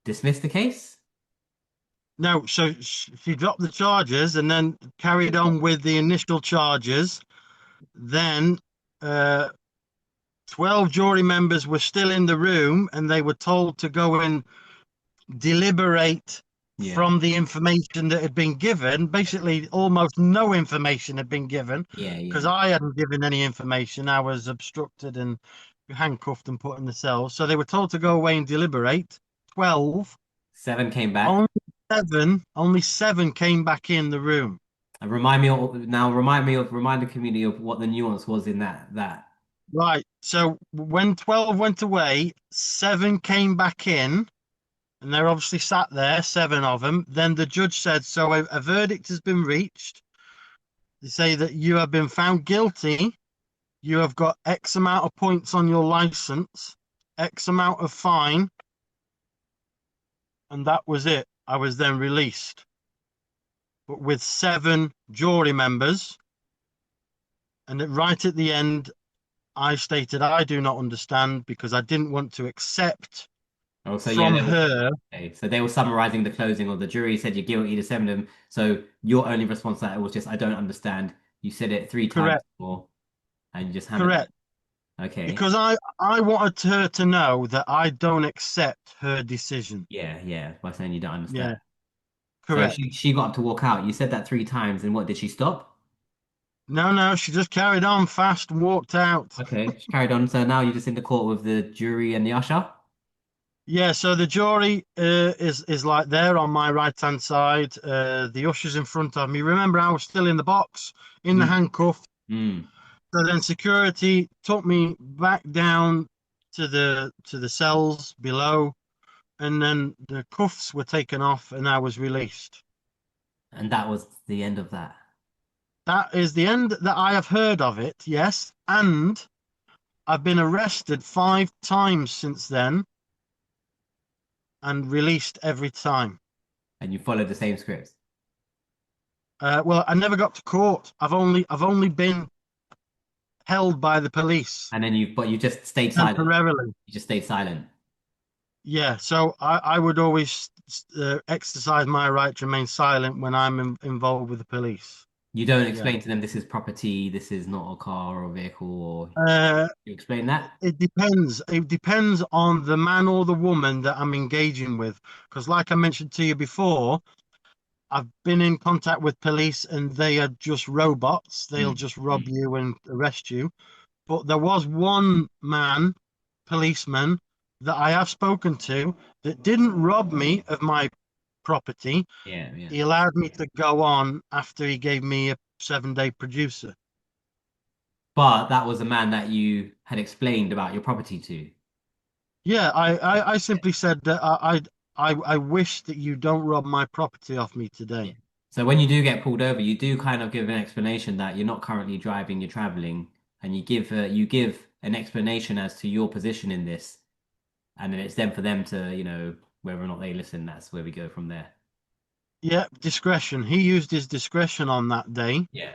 dismissed the case. No, so she dropped the charges and then carried on with the initial charges. Then, uh, 12 jury members were still in the room and they were told to go and deliberate Yeah, from the information that had been given. Basically, almost no information had been given yeah, because yeah. I hadn't given any information. I was obstructed and handcuffed and put in the cell. So they were told to go away and deliberate. 12, Seven came back. only only seven came back in the room. And remind the community of what the nuance was in that. Right. So when 12 went away, seven came back in. And they're obviously sat there, seven of them. Then the judge said, so a verdict has been reached. They say that you have been found guilty. You have got X amount of points on your license, X amount of fine, and that was it. I was then released. But with seven jury members, and right at the end, I stated I do not understand because I didn't want to accept Oh, so yeah, from there was. her. Okay, so they were summarizing the closing, or the jury said you're guilty to seven of them. So your only response to that was just, I don't understand. You said it three times Correct, before, and you just hammered correct. it. Okay. Because I wanted her to know that I don't accept her decision. Yeah, yeah, by saying you don't understand. Yeah, So correct. she got up to walk out. You said that three times, and what did she stop? No, no, she just carried on fast and walked out. Okay, she carried on. So now you're just in the court with the jury and the usher. Yeah, so the jury is like there on my right hand side. The usher's in front of me. Remember, I was still in the box in the Mm, handcuff. mm. So then security took me back down to the cells below, and then the cuffs were taken off, and I was released. And that was the end of that. That is the end that I have heard of it. Yes, and I've been arrested 5 times since then and released every time. And you followed the same script. Well, I never got to court. I've only been held by the police And then but you just stayed silent. temporarily. You just stayed silent. Yeah, so I would always exercise my right to remain silent when I'm involved with the police. You don't Yeah. explain to them this is property, this is not a car or a vehicle, or Uh, you explain that. it depends. It depends on the man or the woman that I'm engaging with. Because, like I mentioned to you before, I've been in contact with police and they are just robots. They'll Mm, just rob mm. you and arrest you. But there was one man, policeman, that I have spoken to that didn't rob me of my property. Yeah, yeah. He allowed me to go on after he gave me a 7-day producer. But that was a man that you had explained about your property to. Yeah, I simply said that I wish that you don't rob my property off me Yeah. today. So when you do get pulled over, you do kind of give an explanation that you're not currently driving, you're traveling, and you give an explanation as to your position in this, and then it's then for them to, whether or not they listen, that's where we go from there. Yeah, discretion. He used his discretion on that day, Yeah.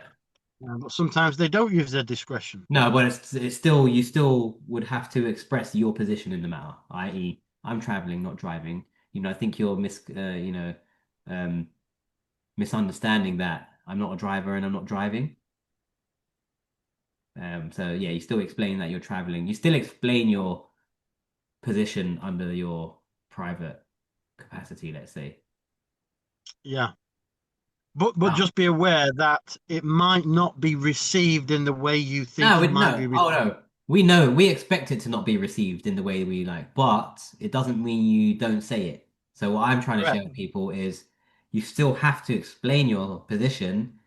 but sometimes they don't use their discretion. No, but it's still you still would have to express your position in the matter, i.e., I'm traveling, not driving. I think you're um, misunderstanding that I'm not a driver and I'm not driving. So yeah, you still explain that you're traveling. You still explain your position under your private capacity, let's say. Yeah. But Oh. just be aware that it might not be received in the way you think No, it might no. be Oh received. no. We expect it to not be received in the way we like, but it doesn't mean you don't say it. So what I'm trying to Correct. share with people is you still have to explain your position,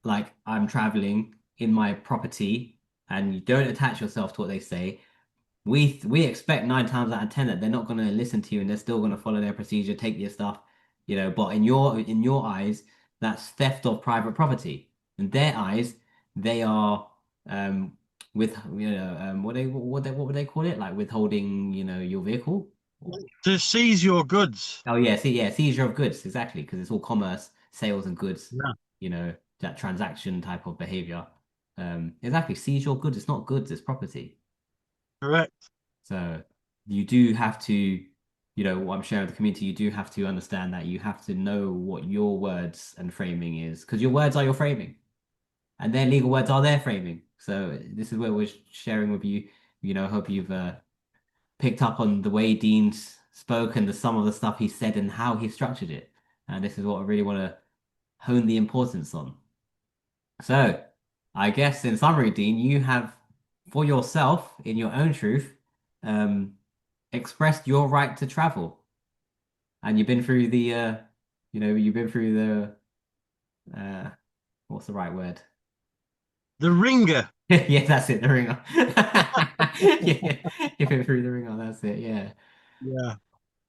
like I'm traveling in my property, and you don't attach yourself to what they say. We expect 9 times out of 10 that they're not going to listen to you and they're still going to follow their procedure, take your stuff, But in your eyes, that's theft of private property. In their eyes, they are with what would they call it? Like withholding, your vehicle. To seize your goods. Oh yeah, see, yeah, seizure of goods, exactly, because it's all commerce, sales and goods, Yeah. that transaction type of behavior. Exactly, seize your goods. It's not goods, it's property. Correct. So you do have to, what I'm sharing with the community, you do have to understand that you have to know what your words and framing is, because your words are your framing, and their legal words are their framing. So this is where we're sharing with you. Hope you've picked up on the way Dean's spoke and some of the stuff he said and how he structured it. And this is what I really want to hone the importance on. So I guess in summary, Dean, you have for yourself, in your own truth, um, expressed your right to travel. And you've been through you've been through the, what's the right word? The ringer. Yeah, that's it, the ringer. Yeah, you've been through the ringer, that's it, yeah. Yeah.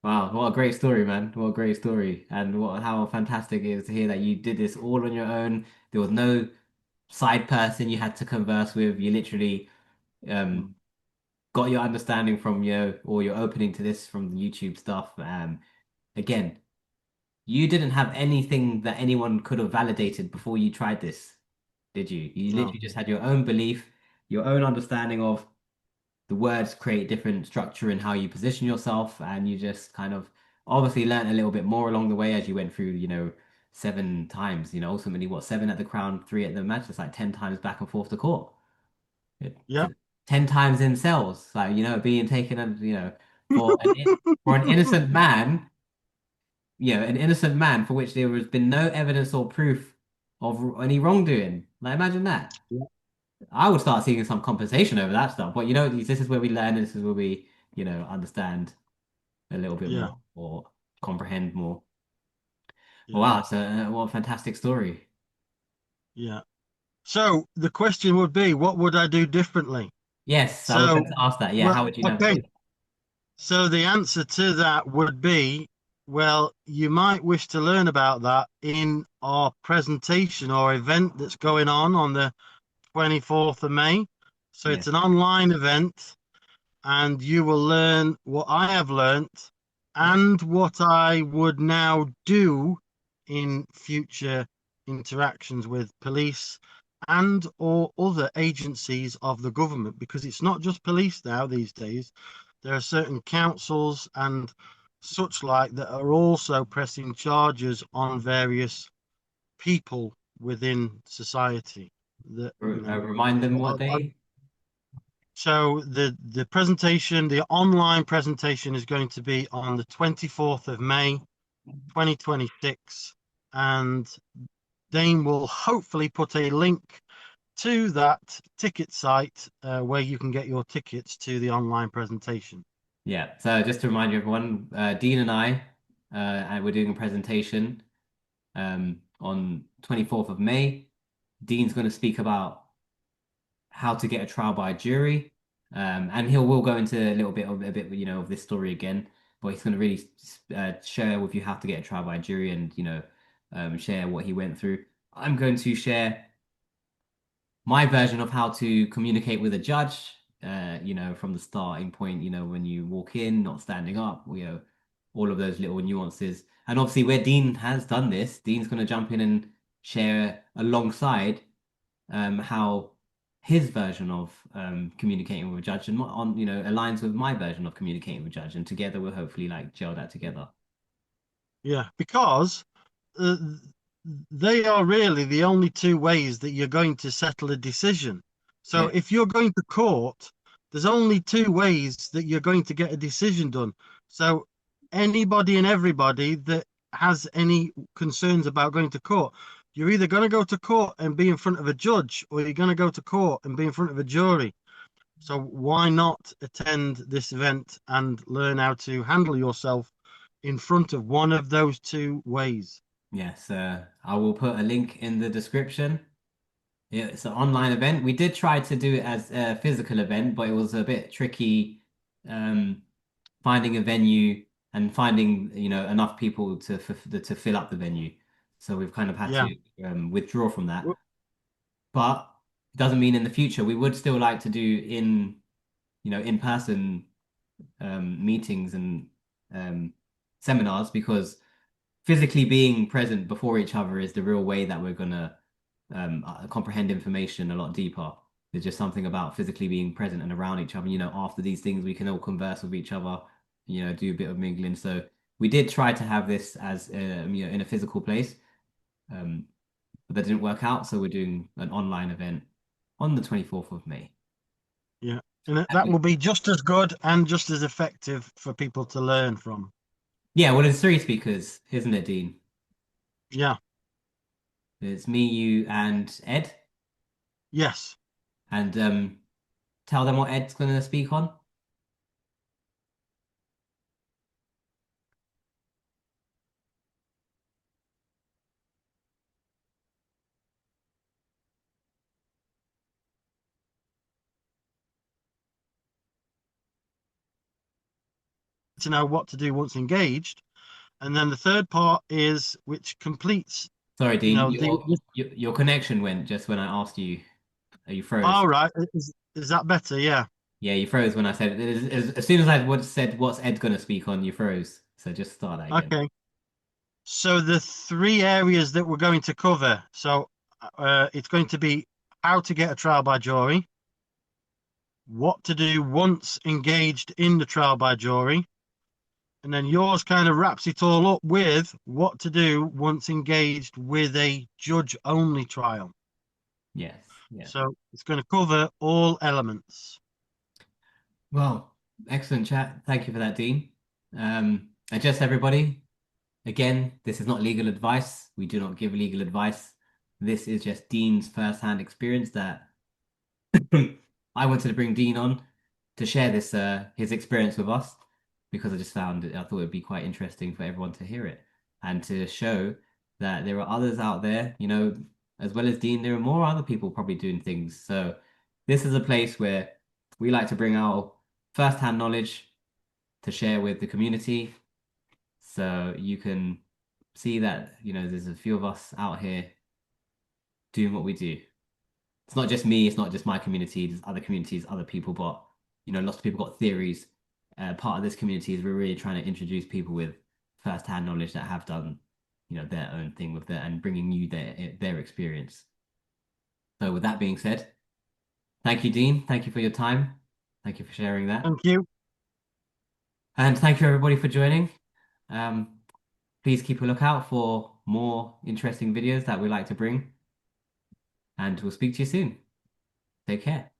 Wow, what a great story, man. What a great story. And how fantastic it is to hear that you did this all on your own. There was no side person you had to converse with. You literally um Mm. got your understanding from or your opening to this from the YouTube stuff. Again, you didn't have anything that anyone could have validated before you tried this, did you? You No. literally just had your own belief, your own understanding of the words create different structure in how you position yourself, and you just kind of obviously learned a little bit more along the way as you went through, 7 times, ultimately what, 7 at the Crown, 3 at the match, it's like 10 times back and forth to court. It, Yeah. 10 times in cells, like, being taken and, for an innocent man, an innocent man for which there has been no evidence or proof of any wrongdoing. Like, imagine that. Yeah. I would start seeing some compensation over that stuff. But this is where we learn, and this is where we, understand a little bit Yeah. more or comprehend more. Well, Yeah. wow, so what a fantastic story. Yeah. So the question would be, what would I do differently? Yes, I was So, going to ask that. Yeah, well, how would you okay. navigate? So the answer to that would be, well, you might wish to learn about that in our presentation or event that's going on the 24th of May. So Yeah, it's an online event, and you will learn what I have learnt yeah, and what I would now do in future interactions with police and or other agencies of the government, because it's not just police now these days. There are certain councils and such like that are also pressing charges on various people within society that Remind them what they. so the presentation, the online presentation is going to be on the 24th of May, 2026, and Dane will hopefully put a link to that ticket site where you can get your tickets to the online presentation. Yeah, so just to remind you, everyone, Dean and I, and we're doing a presentation on 24th of May. Dean's going to speak about how to get a trial by jury. And will go into a bit, of this story again, but he's going to really share with you how to get a trial by jury and, share what he went through. I'm going to share my version of how to communicate with a judge, from the starting point, when you walk in, not standing up, all of those little nuances. And obviously, where Dean has done this, Dean's going to jump in and share alongside how his version of communicating with a judge and aligns with my version of communicating with a judge, and together we'll hopefully like gel that together. Yeah, because uh, they are really the only two ways that you're going to settle a decision. So Yeah, if you're going to court, there's only two ways that you're going to get a decision done. So anybody and everybody that has any concerns about going to court, you're either going to go to court and be in front of a judge, or you're going to go to court and be in front of a jury. So why not attend this event and learn how to handle yourself in front of one of those two ways? yes. I will put a link in the description. Yeah, it's an online event. We did try to do it as a physical event, but it was a bit tricky um, finding a venue and finding, enough people to fill up the venue. So we've kind of had Yeah. to withdraw from that. But it doesn't mean in the future we would still like to do in-person meetings and um, seminars because physically being present before each other is the real way that we're gonna comprehend information a lot deeper. There's just something about physically being present and around each other. After these things, we can all converse with each other, do a bit of mingling. So we did try to have this as in a physical place, um, but that didn't work out. So we're doing an online event on the 24th of May. Yeah. And that will be just as good and just as effective for people to learn from. Yeah, well, there's three speakers, isn't it, Dean? Yeah. It's me, you, and Ed. Yes. And tell them what Ed's going to speak on. To know what to do once engaged. And then the third part is which completes, Sorry, you Dean, know, your connection went just when I asked you. You froze. all right. Is that better? Yeah. Yeah, you froze when I said it. As soon as I said what's Ed going to speak on, you froze. So just start that again. Okay. So the three areas that we're going to cover. So it's going to be how to get a trial by jury, what to do once engaged in the trial by jury, and then yours kind of wraps it all up with what to do once engaged with a judge only trial. Yes. Yeah. So it's going to cover all elements. Well, excellent chat. Thank you for that, Dean. And just everybody, again, this is not legal advice. We do not give legal advice. This is just Dean's first-hand experience that I wanted to bring Dean on to share this his experience with us because I thought it'd be quite interesting for everyone to hear it and to show that there are others out there, as well as Dean, there are more other people probably doing things. So this is a place where we like to bring our first-hand knowledge to share with the community. So you can see that, there's a few of us out here doing what we do. It's not just me, it's not just my community, there's other communities, other people, but lots of people got theories. Part of this community is we're really trying to introduce people with first-hand knowledge that have done, their own thing with it and bringing you their experience. So with that being said, thank you, Dean. Thank you for your time. Thank you for sharing that. Thank you. And thank you everybody for joining. Um, please keep a lookout for more interesting videos that we like to bring. And we'll speak to you soon. Take care.